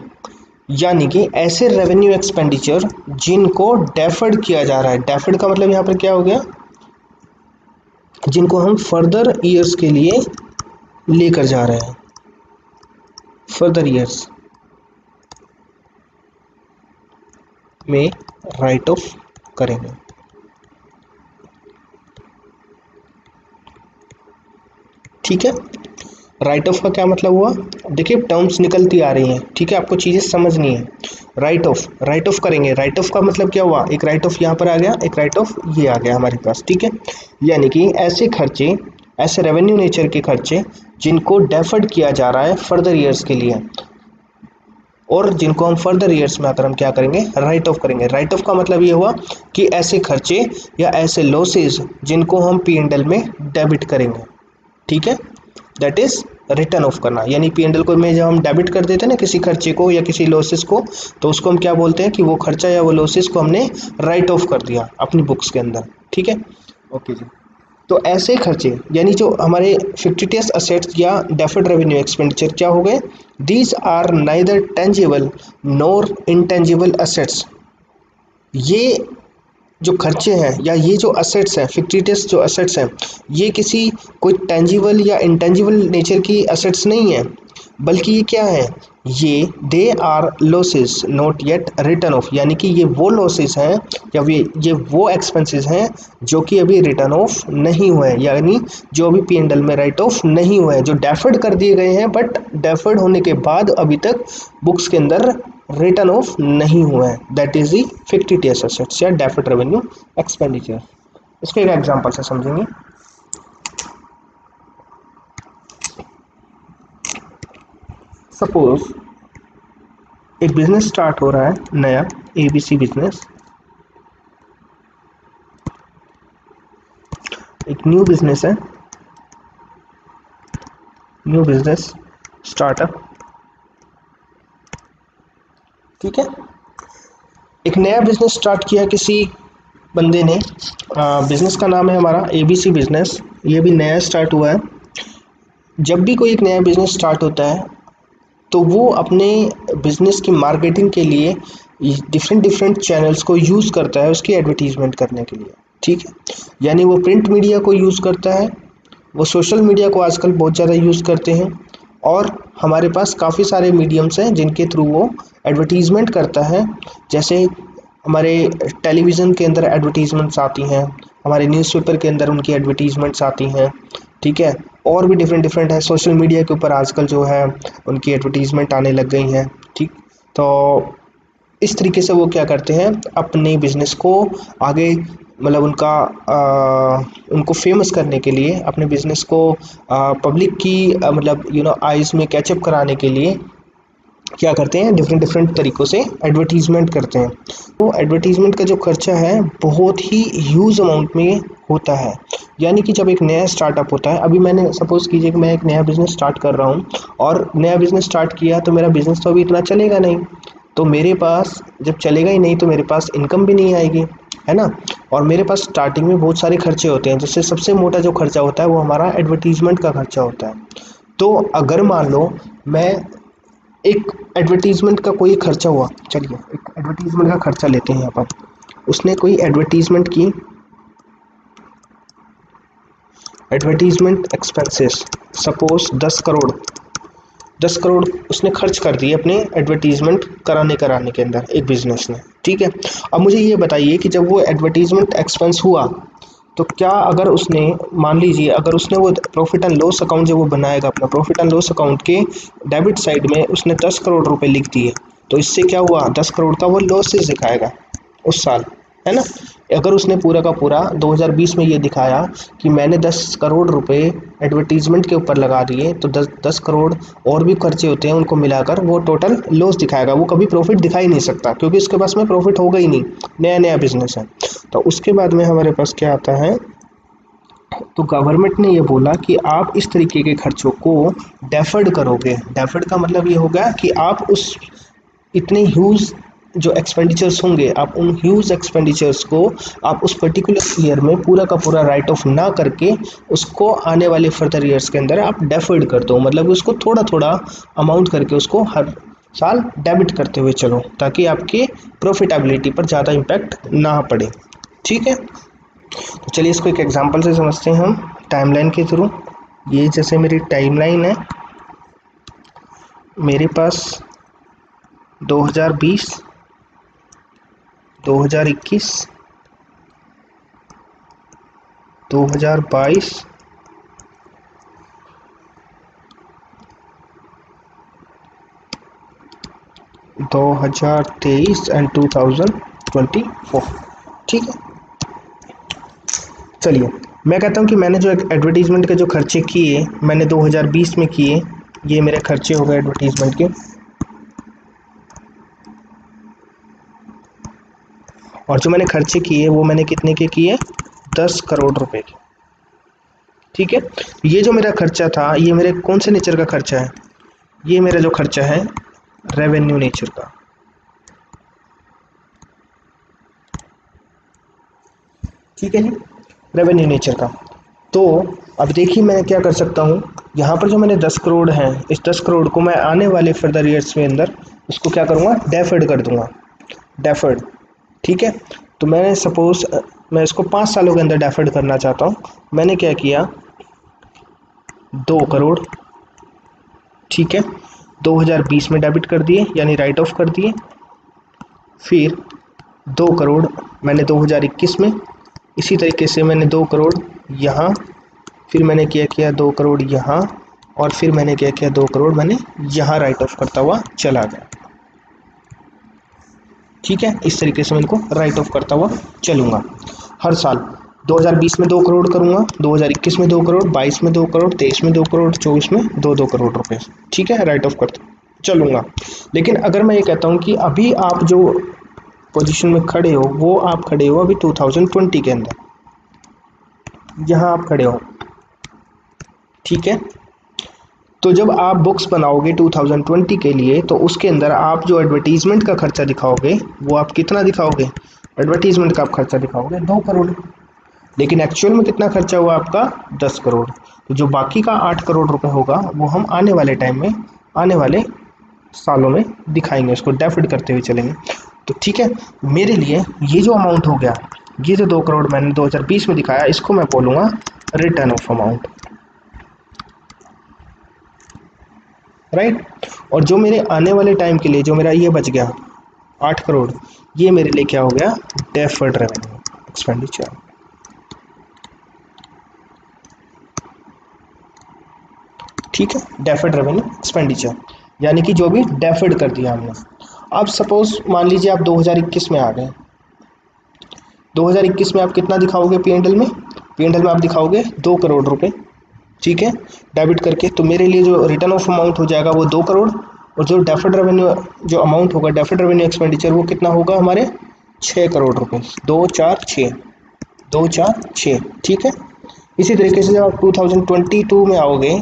यानी कि ऐसे रेवेन्यू एक्सपेंडिचर जिनको डेफर्ड किया जा रहा है। डेफर्ड का मतलब यहाँ पर क्या हो गया? जिनको हम फर्दर ईयर्स के लिए लेकर जा रहे हैं, फर्दर ईयर्स में राइट ऑफ करेंगे। ठीक है, राइट ऑफ का क्या मतलब हुआ? देखिए टर्म्स निकलती आ रही हैं, ठीक है, आपको चीज़ें समझनी है। राइट ऑफ करेंगे। राइट ऑफ का मतलब क्या हुआ? एक राइट ऑफ यहाँ पर आ गया, एक राइट ऑफ ये आ गया हमारे पास। ठीक है, यानी कि ऐसे खर्चे, ऐसे रेवेन्यू नेचर के खर्चे जिनको डेफर्ड किया जा रहा है फर्दर ईयर्स के लिए, और जिनको हम फर्दर ईयर्स में आकर हम क्या करेंगे? राइट ऑफ करेंगे। राइट ऑफ का मतलब ये हुआ कि ऐसे खर्चे या ऐसे लॉसेस जिनको हम P&L में डेबिट करेंगे। ठीक है, दैट इज रिटर्न ऑफ करना। यानी P&L को में जब हम डेबिट कर देते हैं ना किसी खर्चे को या किसी लॉसेस को, तो उसको हम क्या बोलते हैं कि वो खर्चा या वो लॉसेस को हमने राइट ऑफ कर दिया अपनी बुक्स के अंदर। ठीक है, ओके जी। तो ऐसे खर्चे यानी जो हमारे फिक्टिटियस असेट्स या डेफर्ड रेवेन्यू एक्सपेंडिचर क्या हो गए? These are neither tangible nor intangible assets. ये जो खर्चे हैं या ये जो असेट्स हैं, फिक्टिटियस जो असेट्स हैं, ये किसी कोई टेंजिबल या इंटेंजिबल नेचर की असेट्स नहीं है, बल्कि ये क्या है? ये they R losses not yet return of. यानी कि ये वो लॉसेस हैं या ये वो एक्सपेंसेस हैं जो कि अभी रिटर्न ऑफ नहीं हुए हैं, यानी जो अभी P&L में राइट ऑफ नहीं हुए हैं, जो डेफर्ड कर दिए गए हैं, बट डेफर्ड होने के बाद अभी तक बुक्स के अंदर रिटर्न ऑफ नहीं हुए हैं। That is the fictitious assets या डेफर्ड रेवेन्यू एक्सपेंडिचर। इसको एक एग्जांपल से समझेंगे। सपोज एक बिजनेस स्टार्ट हो रहा है नया, ABC बिजनेस, एक न्यू बिजनेस है, न्यू बिजनेस स्टार्टअप। ठीक है, एक नया बिजनेस स्टार्ट किया किसी बंदे ने। बिजनेस का नाम है हमारा ABC बिजनेस, ये भी नया स्टार्ट हुआ है। जब भी कोई एक नया बिजनेस स्टार्ट होता है तो वो अपने बिजनेस की मार्केटिंग के लिए डिफरेंट चैनल्स को यूज़ करता है उसकी एडवर्टीजमेंट करने के लिए। ठीक है, यानी वो प्रिंट मीडिया को यूज़ करता है, वो सोशल मीडिया को आजकल बहुत ज़्यादा यूज़ करते हैं और हमारे पास काफ़ी सारे मीडियम्स हैं जिनके थ्रू वो एडवर्टीज़मेंट करता है। जैसे हमारे टेलीविज़न के अंदर एडवर्टीज़मेंट्स आती हैं, हमारे न्यूज़पेपर के अंदर उनकी एडवर्टीज़मेंट्स आती हैं, ठीक है। और भी डिफरेंट डिफरेंट है, सोशल मीडिया के ऊपर आजकल जो है उनकी एडवर्टीज़मेंट आने लग गई हैं, ठीक। तो इस तरीके से वो क्या करते हैं, अपने बिजनेस को आगे मतलब उनको फेमस करने के लिए, अपने बिजनेस को पब्लिक की मतलब आइज़ में कैचअप कराने के लिए क्या करते हैं, डिफरेंट डिफरेंट तरीक़ों से एडवर्टीज़मेंट करते हैं। तो एडवर्टीज़मेंट का जो खर्चा है बहुत ही ह्यूज अमाउंट में होता है। यानी कि जब एक नया स्टार्टअप होता है, अभी मैंने सपोज़ कीजिए कि मैं एक नया बिज़नेस स्टार्ट कर रहा हूँ और नया बिज़नेस स्टार्ट किया तो मेरा बिज़नेस तो अभी इतना चलेगा नहीं, तो मेरे पास जब चलेगा ही नहीं तो मेरे पास इनकम भी नहीं आएगी, है ना। और मेरे पास स्टार्टिंग में बहुत सारे खर्चे होते हैं, जिससे सबसे मोटा जो खर्चा होता है वो हमारा एडवर्टीज़मेंट का खर्चा होता है। तो अगर मान लो मैं एक एडवर्टीज़मेंट का कोई खर्चा हुआ, चलिए एक एडवर्टीज़मेंट का खर्चा लेते हैं यहाँ पर, उसने कोई एडवर्टीज़मेंट की, एडवर्टीज़मेंट एक्सपेंसेस सपोज़ 10 करोड़ उसने खर्च कर दिए अपने एडवर्टीज़मेंट कराने के अंदर एक बिज़नेस ने, ठीक है। अब मुझे ये बताइए कि जब वो एडवर्टीज़मेंट एक्सपेंस हुआ तो क्या अगर उसने, मान लीजिए अगर उसने वो प्रॉफिट एंड लॉस अकाउंट जब वो बनाएगा, अपना प्रॉफिट एंड लॉस अकाउंट के डेबिट साइड में उसने 10 करोड़ रुपए लिख दिए, तो इससे क्या हुआ, 10 करोड़ का वो लॉसेस दिखाएगा उस साल, है ना। अगर उसने पूरा का पूरा 2020 में ये दिखाया कि मैंने 10 करोड़ रुपए एडवर्टीज़मेंट के ऊपर लगा दिए, तो 10 करोड़ और भी खर्चे होते हैं उनको मिलाकर वो टोटल लॉस दिखाएगा, वो कभी प्रॉफिट दिखा ही नहीं सकता क्योंकि उसके पास में प्रॉफिट होगा ही नहीं, नया नया बिजनेस है। तो उसके बाद में हमारे पास क्या आता है, तो गवर्नमेंट ने ये बोला कि आप इस तरीके के खर्चों को डेफर्ड करोगे। डेफर्ड का मतलब ये होगा कि आप उस इतने ह्यूज जो एक्सपेंडिचर्स होंगे, आप उन ह्यूज एक्सपेंडिचर्स को आप उस पर्टिकुलर ईयर में पूरा का पूरा राइट ऑफ ना करके उसको आने वाले फर्दर ईयर्स के अंदर आप डेफर्ड कर दो, मतलब उसको थोड़ा थोड़ा अमाउंट करके उसको हर साल डेबिट करते हुए चलो, ताकि आपके प्रॉफिटेबिलिटी पर ज़्यादा इम्पैक्ट ना पड़े, ठीक है। तो चलिए इसको एक एग्जांपल से समझते हैं हम टाइमलाइन के थ्रू। ये जैसे मेरी टाइमलाइन है, मेरे पास 2020, 2021, 2022, 2023 एंड 2024, ठीक है। चलिए मैं कहता हूँ कि मैंने जो एडवर्टीज़मेंट के जो खर्चे किए मैंने 2020 में किए, ये मेरे खर्चे हो गए एडवर्टीज़मेंट के, और जो मैंने खर्चे किए वो मैंने कितने के किए, 10 करोड़ रुपए के, ठीक है। ये जो मेरा खर्चा था ये मेरे कौन से नेचर का खर्चा है, ये मेरा जो खर्चा है रेवेन्यू नेचर का, ठीक है जी, रेवेन्यू नेचर का। तो अब देखिए मैं क्या कर सकता हूँ, यहाँ पर जो मैंने 10 करोड़ हैं, इस 10 करोड़ को मैं आने वाले फर्दर ईयर्स में अंदर उसको क्या करूँगा, डेफर्ड कर दूंगा, डेफर्ड, ठीक है। तो मैंने सपोज मैं इसको 5 सालों के अंदर डेफर्ड करना चाहता हूँ, मैंने क्या किया, 2 करोड़, ठीक है, 2020 में डेबिट कर दिए यानी राइट ऑफ कर दिए, फिर 2 करोड़ मैंने 2021 में, इसी तरीके से मैंने 2 करोड़ यहाँ, फिर मैंने क्या किया 2 करोड़ यहाँ, और फिर मैंने क्या किया 2 करोड़ मैंने यहाँ राइट ऑफ करता हुआ चला गया, ठीक है। इस तरीके से मैं इनको राइट ऑफ करता हुआ चलूँगा हर साल। 2020 में 2 करोड़ करूँगा, 2021 में 2 करोड़, 22 में 2 करोड़, 23 में 2 करोड़, 24 में 2-2 करोड़ रुपए, ठीक है, राइट ऑफ करता चलूँगा। लेकिन अगर मैं ये कहता हूँ कि अभी आप जो पोजीशन में खड़े हो वो आप खड़े हो अभी 2020 के अंदर, यहाँ आप खड़े हो, ठीक है। तो जब आप बुक्स बनाओगे 2020 के लिए तो उसके अंदर आप जो एडवर्टीज़मेंट का खर्चा दिखाओगे वो आप कितना दिखाओगे, एडवर्टीज़मेंट का आप खर्चा दिखाओगे 2 करोड़, लेकिन एक्चुअल में कितना खर्चा हुआ आपका 10 करोड़। तो जो बाकी का 8 करोड़ रुपए होगा वो हम आने वाले टाइम में, आने वाले सालों में दिखाएंगे, उसको डेफिड करते हुए चलेंगे। तो ठीक है, मेरे लिए ये जो अमाउंट हो गया, ये जो 2 करोड़ मैंने 2020 में दिखाया, इसको मैं बोलूँगा रिटर्न ऑफ अमाउंट, राइट। और जो मेरे आने वाले टाइम के लिए जो मेरा ये बच गया 8 करोड़, ये मेरे लिए क्या हो गया, डेफर्ड रेवेन्यू एक्सपेंडिचर। ठीक है, डेफर्ड रेवेन्यू एक्सपेंडिचर, यानी कि जो भी डेफर्ड कर दिया हमने। अब सपोज मान लीजिए आप 2021 में आ गए, 2021 में आप कितना दिखाओगे पीएनएल में, पीएनएल में आप दिखाओगे 2 करोड़ रुपए, ठीक है, डेबिट करके। तो मेरे लिए जो रिटर्न ऑफ अमाउंट हो जाएगा वो 2 करोड़, और जो डेफर्ड रेवेन्यू जो अमाउंट होगा डेफर्ड रेवेन्यू एक्सपेंडिचर वो कितना होगा हमारे 6 करोड़ रुपए, 2 4 6, 2 4 6, ठीक है। इसी तरीके से जब आप 2022 में आओगे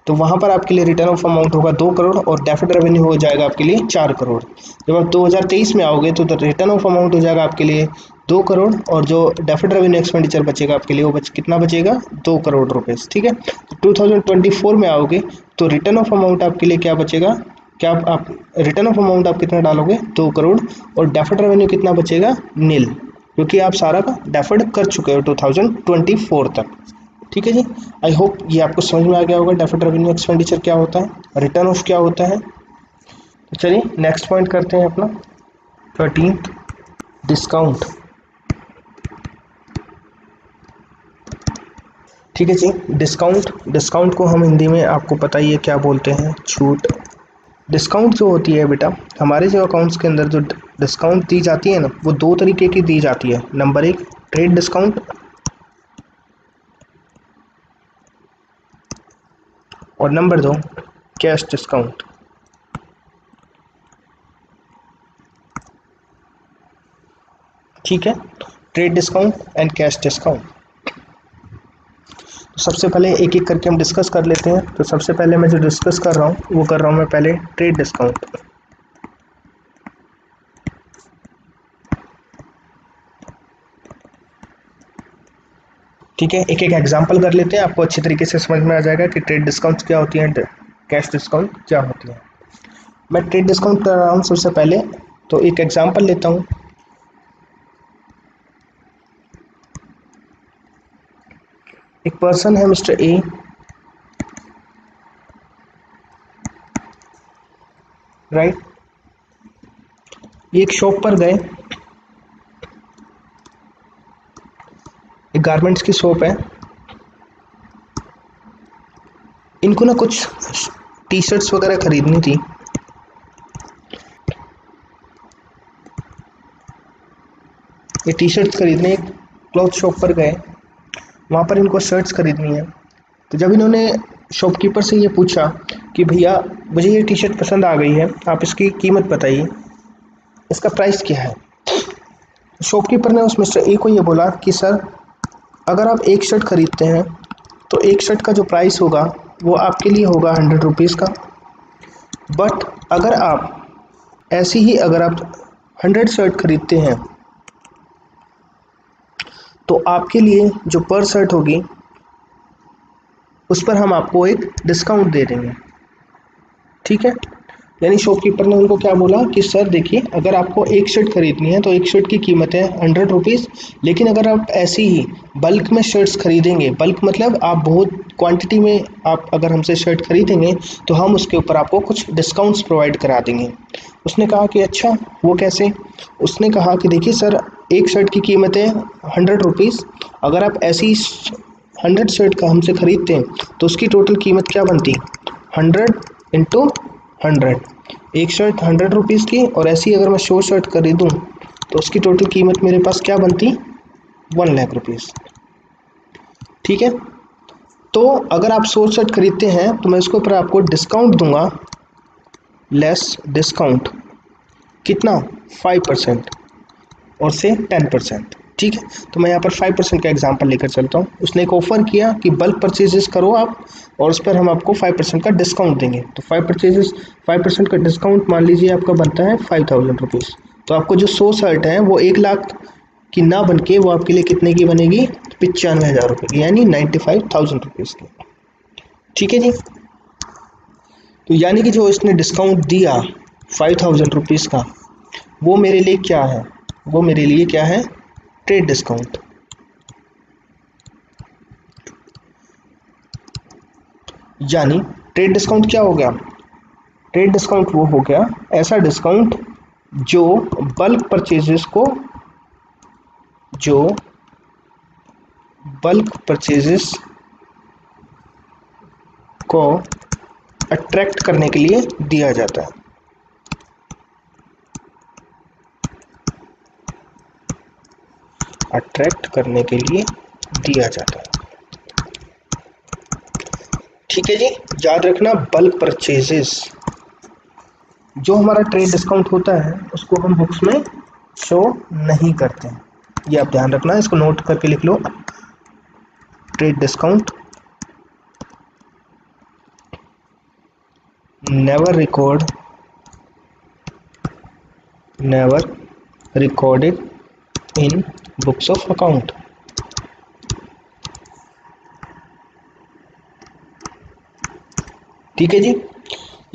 तो वहाँ पर आपके लिए रिटर्न ऑफ अमाउंट होगा 2 करोड़ और डेफर्ड रेवेन्यू हो जाएगा आपके लिए 4 करोड़। जब आप 2023 में आओगे तो रिटर्न ऑफ अमाउंट हो जाएगा आपके लिए 2 करोड़, और जो डेफर्ड रेवेन्यू एक्सपेंडिचर बचेगा आपके लिए वो कितना बचेगा, 2 करोड़ रुपए, ठीक है। तो 2024 में आओगे तो रिटर्न ऑफ अमाउंट आपके लिए क्या बचेगा, क्या आप रिटर्न ऑफ अमाउंट आप कितना डालोगे, 2 करोड़, और डेफर्ड रेवेन्यू कितना बचेगा, नील, क्योंकि आप सारा का डेफर्ड कर चुके हो 2024 तक। ठीक है जी, आई होप ये आपको समझ में आ गया होगा डेफर्ड रेवेन्यू एक्सपेंडिचर क्या होता है, रिटर्न ऑफ क्या होता है। तो चलिए नेक्स्ट पॉइंट करते हैं अपना 13th, डिस्काउंट। ठीक है जी, डिस्काउंट, डिस्काउंट को हम हिंदी में आपको पता ही है क्या बोलते हैं, छूट। डिस्काउंट जो होती है बेटा हमारे जो अकाउंट्स के अंदर जो डिस्काउंट दी जाती है ना, वो 2 तरीके की दी जाती है। नंबर 1 ट्रेड डिस्काउंट, और नंबर 2 कैश डिस्काउंट। ठीक है, trade discount and cash discount. तो सबसे पहले एक एक करके हम डिस्कस कर लेते हैं। तो सबसे पहले मैं जो डिस्कस कर रहा हूँ वो कर रहा हूँ मैं पहले ट्रेड डिस्काउंट। ठीक है, एक एक एग्जांपल कर लेते हैं, आपको अच्छी तरीके से समझ में आ जाएगा कि ट्रेड डिस्काउंट क्या होती है, कैश डिस्काउंट क्या होती है। मैं ट्रेड डिस्काउंट कर रहा हूँ सबसे पहले, तो एक एग्जांपल लेता हूँ। एक पर्सन है मिस्टर ए, राइट, ये एक शॉप पर गए, एक गारमेंट्स की शॉप है, इनको ना कुछ टी शर्ट्स वगैरह खरीदनी थी। ये टी शर्ट्स खरीदने एक क्लॉथ शॉप पर गए, वहाँ पर इनको शर्ट्स खरीदनी है। तो जब इन्होंने शॉपकीपर से ये पूछा कि भैया मुझे ये टी शर्ट पसंद आ गई है, आप इसकी कीमत बताइए, इसका प्राइस क्या है। शॉपकीपर ने उस मिस्टर ए को ये बोला कि सर अगर आप एक शर्ट खरीदते हैं तो एक शर्ट का जो प्राइस होगा वो आपके लिए होगा 100 रुपीज़ का, बट अगर आप ऐसी ही अगर आप 100 शर्ट खरीदते हैं तो आपके लिए जो पर शर्ट होगी उस पर हम आपको एक डिस्काउंट दे देंगे। ठीक है, यानी शॉपकीपर ने उनको क्या बोला कि सर देखिए अगर आपको एक शर्ट खरीदनी है तो एक शर्ट की कीमत है 100 रुपीज़, लेकिन अगर आप ऐसी ही बल्क में शर्ट्स खरीदेंगे, बल्क मतलब आप बहुत क्वांटिटी में आप अगर हमसे शर्ट खरीदेंगे तो हम उसके ऊपर आपको कुछ डिस्काउंट्स प्रोवाइड करा देंगे। उसने कहा कि अच्छा वो कैसे। उसने कहा कि देखिए सर एक शर्ट की कीमत है 100 रुपीज़, अगर आप ऐसी 100 शर्ट का हमसे खरीदते हैं तो उसकी टोटल कीमत क्या बनती, 100 × 100। एक शर्ट 100 रुपीज़ की, और ऐसी अगर मैं 100 शर्ट खरीदूँ तो उसकी टोटल कीमत मेरे पास क्या बनती, 1,00,000 रुपीज़। ठीक है, तो अगर आप 100 शर्ट खरीदते हैं तो मैं उसके ऊपर आपको डिस्काउंट दूंगा, लेस डिस्काउंट, कितना 5% और से 10%। ठीक है, तो मैं यहाँ पर 5% का एग्जांपल लेकर चलता हूँ। उसने एक ऑफ़र किया कि बल्क परचेजेस करो आप और उस पर हम आपको 5% का डिस्काउंट देंगे। तो 5% का डिस्काउंट मान लीजिए आपका बनता है 5,000 रुपीज़। तो आपको जो 100 शर्ट हैं वो 1,00,000 की ना बन के वो आपके लिए कितने की बनेगी, 95,000 रुपये की, यानी 95,000 रुपीज़ की। ठीक है जी, तो यानी कि जो इसने डिस्काउंट दिया 5,000 रुपीज़ का, वो मेरे लिए क्या है, वो मेरे लिए क्या है, ट्रेड डिस्काउंट। यानी ट्रेड डिस्काउंट क्या हो गया, ट्रेड डिस्काउंट वो हो गया ऐसा डिस्काउंट जो बल्क परचेजेस को अट्रैक्ट करने के लिए दिया जाता है। अट्रैक्ट करने के लिए दिया जाता है। ठीक है जी, याद रखना बल्क परचेजेस जो हमारा ट्रेड डिस्काउंट होता है उसको हम बुक्स में शो नहीं करते हैं, ये आप ध्यान रखना, इसको नोट करके लिख लो। Trade discount never recorded in books of account. ठीक है जी,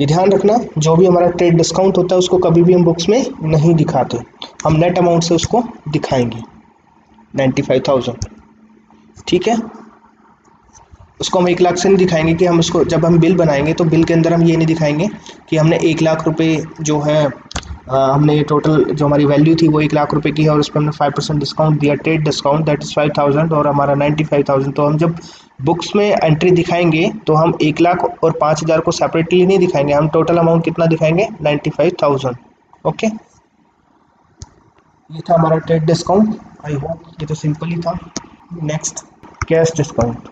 ये ध्यान रखना, जो भी हमारा ट्रेड डिस्काउंट होता है उसको कभी भी हम बुक्स में नहीं दिखाते, हम नेट अमाउंट से उसको दिखाएंगे 95,000। ठीक है, उसको हम 1 लाख से नहीं दिखाएंगे कि हम उसको जब हम बिल बनाएंगे तो बिल के अंदर हम ये नहीं दिखाएंगे कि हमने 1 लाख रुपए जो है हमने ये टोटल जो हमारी वैल्यू थी वो 1 लाख रुपए की है और उस पर हमने 5% डिस्काउंट दिया, ट्रेड डिस्काउंट दैट इज 5,000 और हमारा 95,000। तो हम जब बुक्स में एंट्री दिखाएंगे तो हम 1 लाख और 5,000 को सेपरेटली नहीं दिखाएंगे, हम टोटल अमाउंट कितना दिखाएंगे 95,000। ओके, ये था हमारा ट्रेड डिस्काउंट। आई होप ये तो सिंपल ही था। Next, cash discount.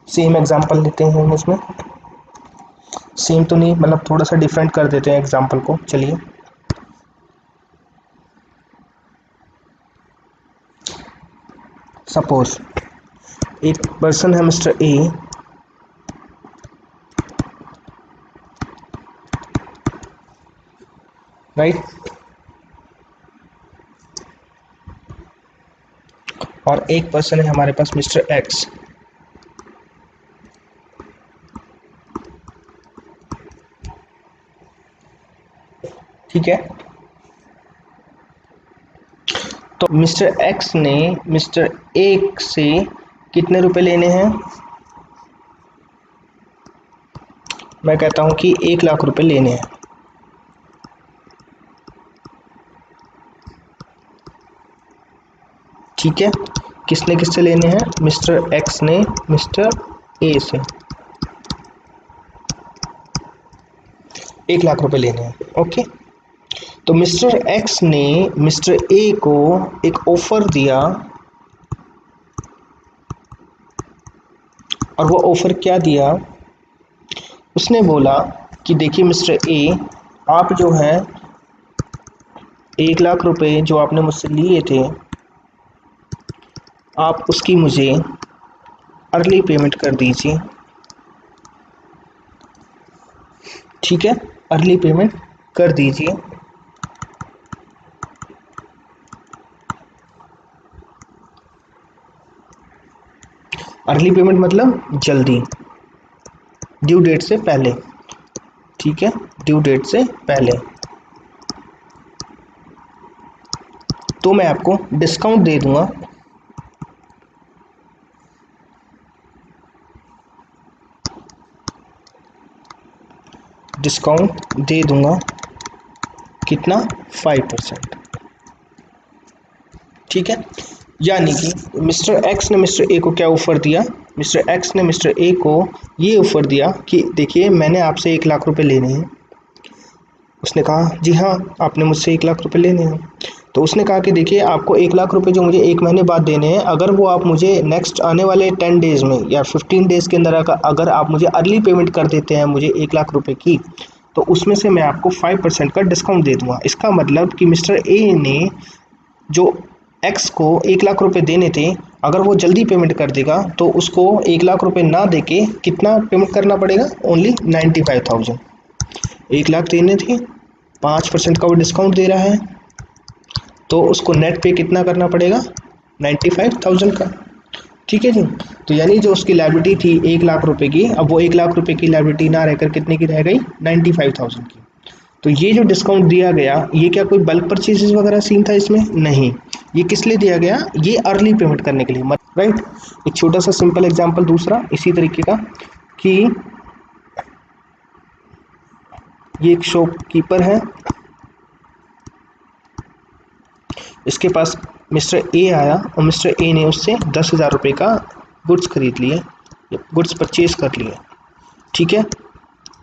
Same example लेते हैं हम इसमें, सेम तो नहीं मतलब थोड़ा सा डिफरेंट कर देते हैं एग्जांपल को। चलिए, सपोज एक पर्सन है मिस्टर ए, राइट, और एक पर्सन है हमारे पास मिस्टर एक्स। ठीक है, तो मिस्टर एक्स ने मिस्टर ए से कितने रुपए लेने हैं? मैं कहता हूं कि 1 लाख रुपए लेने हैं। ठीक है, किसने किससे लेने हैं? मिस्टर एक्स ने मिस्टर ए से 1 लाख रुपए लेने हैं। ओके, तो मिस्टर एक्स ने मिस्टर ए को एक ऑफर दिया और वो ऑफर क्या दिया? उसने बोला कि देखिए मिस्टर ए, आप जो है 1 लाख रुपए जो आपने मुझसे लिए थे आप उसकी मुझे अर्ली पेमेंट कर दीजिए। ठीक है, अर्ली पेमेंट कर दीजिए। अर्ली पेमेंट मतलब जल्दी, ड्यू डेट से पहले। ठीक है, ड्यू डेट से पहले। तो मैं आपको डिस्काउंट दे दूंगा, डिस्काउंट दे दूंगा कितना? 5%। ठीक है, यानी कि मिस्टर एक्स ने मिस्टर ए को क्या ऑफर दिया? मिस्टर एक्स ने मिस्टर ए को ये ऑफर दिया कि देखिए मैंने आपसे 1 लाख रुपए लेने हैं। उसने कहा जी हाँ, आपने मुझसे 1 लाख रुपए लेने हैं। तो उसने कहा कि देखिए आपको 1 लाख रुपए जो मुझे 1 महीने बाद देने हैं, अगर वो आप मुझे नेक्स्ट आने वाले 10 डेज़ में या 15 डेज़ के अंदर अगर आप मुझे अर्ली पेमेंट कर देते हैं मुझे 1 लाख रुपए की, तो उसमें से मैं आपको 5% का डिस्काउंट दे दूंगा। इसका मतलब कि मिस्टर ए ने जो एक्स को 1 लाख रुपए देने थे, अगर वो जल्दी पेमेंट कर देगा तो उसको 1 लाख रुपए ना देके कितना पेमेंट करना पड़ेगा? ओनली 95,000। 1 लाख देने थे, 5% का वो डिस्काउंट दे रहा है, तो उसको नेट पे कितना करना पड़ेगा? 95,000 का। ठीक है जी, तो यानी जो उसकी लायबिलिटी थी 1 लाख रुपए की, अब वो 1 लाख रुपए की लायबिलिटी ना रहकर कितने की रह गई? 95,000 की। तो ये जो डिस्काउंट दिया गया, ये क्या कोई बल्क परचेजेस वगैरह सीन था इसमें? नहीं। ये किस लिए दिया गया? ये अर्ली पेमेंट करने के लिए, राइट। एक छोटा सा सिंपल एग्जांपल दूसरा इसी तरीके का, कि ये एक शॉपकीपर है, इसके पास मिस्टर ए आया और मिस्टर ए ने उससे 10,000 रुपये का गुड्स खरीद लिए, गुड्स परचेज कर लिए, ठीक है,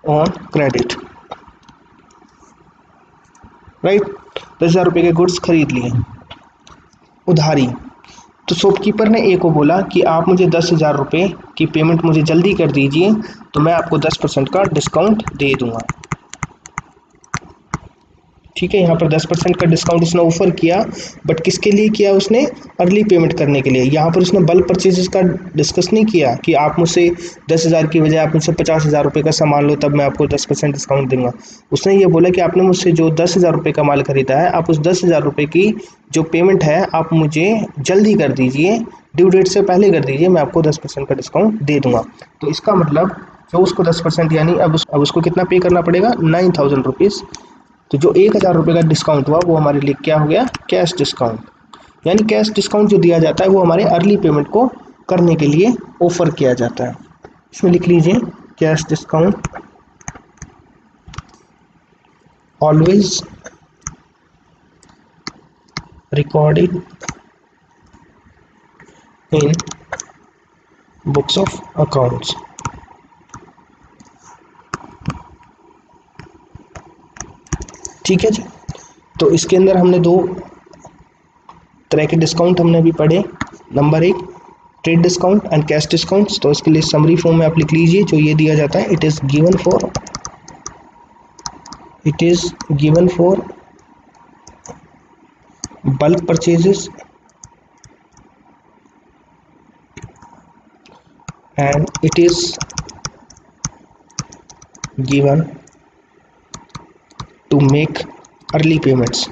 ऑन क्रेडिट, राइट। 10,000 रुपये के गुड्स खरीद लिए उधारी। तो शॉपकीपर ने ए को बोला कि आप मुझे 10,000 रुपये की पेमेंट मुझे जल्दी कर दीजिए, तो मैं आपको 10% का डिस्काउंट दे दूंगा, ठीक है। यहाँ पर 10% का डिस्काउंट उसने ऑफर किया, बट किसके लिए किया उसने? अर्ली पेमेंट करने के लिए। यहाँ पर उसने बल्क परचेजेस का डिस्कस नहीं किया कि आप मुझसे 10,000 की बजाय आप मुझसे 50,000 रुपये का सामान लो तब मैं आपको 10% डिस्काउंट दूंगा। उसने ये बोला कि आपने मुझसे जो 10,000 रुपये का माल खरीदा है, आप उस 10,000 रुपये की जो पेमेंट है आप मुझे जल्दी कर दीजिए, ड्यू डेट से पहले कर दीजिए, मैं आपको 10% का डिस्काउंट दे दूंगा। तो इसका मतलब जो उसको 10% यानी अब उसको कितना पे करना पड़ेगा? 9,000 रुपीज़। तो जो 1,000 रुपये का डिस्काउंट हुआ वो हमारे लिए क्या हो गया? Cash discount. यानी कैश डिस्काउंट जो दिया जाता है वो हमारे अर्ली पेमेंट को करने के लिए ऑफर किया जाता है। इसमें लिख लीजिए cash discount always recorded in books of accounts. ठीक है जी। तो इसके अंदर हमने दो तरह के डिस्काउंट हमने अभी पढ़े। नंबर एक, trade discount and cash discounts. तो इसके लिए समरी फॉर्म में आप लिख लीजिए जो ये दिया जाता है, it is given for bulk purchases and it is given to make early payments।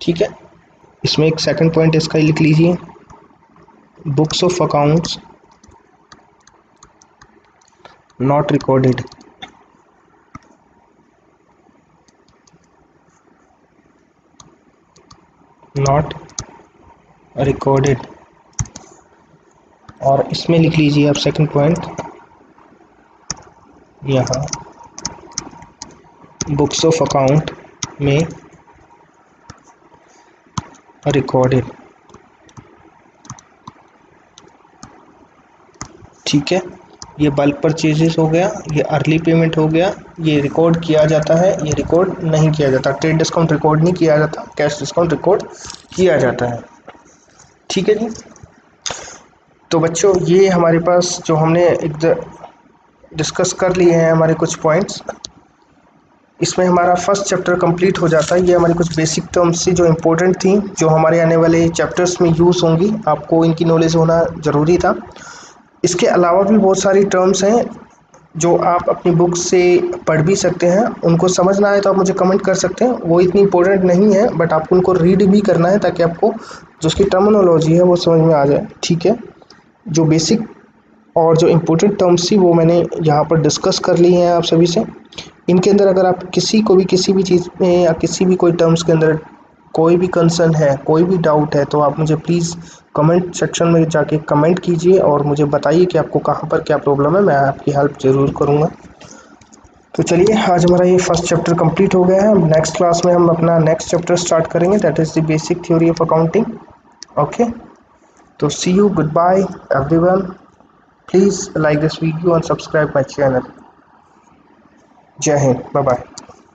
ठीक है। इसमें एक सेकंड पॉइंट इसका लिख लीजिए, books of accounts not recorded, not recorded. और इसमें लिख लीजिए आप सेकंड पॉइंट यहाँ, बुक्स ऑफ अकाउंट में रिकॉर्डेड। ठीक है। ये बल्क परचेजेस हो गया, ये अर्ली पेमेंट हो गया, ये रिकॉर्ड किया जाता है, ये रिकॉर्ड नहीं किया जाता। ट्रेड डिस्काउंट रिकॉर्ड नहीं किया जाता, कैश डिस्काउंट रिकॉर्ड किया जाता है। ठीक है जी। तो बच्चों ये हमारे पास जो हमने एक डिस्कस कर लिए हैं हमारे कुछ पॉइंट्स, इसमें हमारा फर्स्ट चैप्टर कंप्लीट हो जाता है। ये हमारी कुछ बेसिक टर्म्स थी जो इम्पोर्टेंट थी, जो हमारे आने वाले चैप्टर्स में यूज़ होंगी, आपको इनकी नॉलेज होना ज़रूरी था। इसके अलावा भी बहुत सारी टर्म्स हैं जो आप अपनी बुक से पढ़ भी सकते हैं, उनको समझ ना आए तो आप मुझे कमेंट कर सकते हैं, वो इतनी इंपॉर्टेंट नहीं है, बट आपको उनको रीड भी करना है ताकि आपको जो उसकी टर्मिनोलॉजी है वो समझ में आ जाए। ठीक है। जो बेसिक और जो इम्पोर्टेंट टर्म्स थी वो मैंने यहाँ पर डिस्कस कर ली हैं आप सभी से। इनके अंदर अगर आप किसी को भी किसी भी चीज़ में या किसी भी कोई टर्म्स के अंदर कोई भी कंसर्न है, कोई भी डाउट है, तो आप मुझे प्लीज़ कमेंट सेक्शन में जाके कमेंट कीजिए और मुझे बताइए कि आपको कहाँ पर क्या प्रॉब्लम है, मैं आपकी हेल्प ज़रूर करूँगा। तो चलिए आज हमारा ये फर्स्ट चैप्टर कंप्लीट हो गया है। नेक्स्ट क्लास में हम अपना नेक्स्ट चैप्टर स्टार्ट करेंगे, that is the basic theory of accounting. Okay, तो see you, good bye everyone. Please like this video and subscribe my channel। जय हिंद, बाय बाय।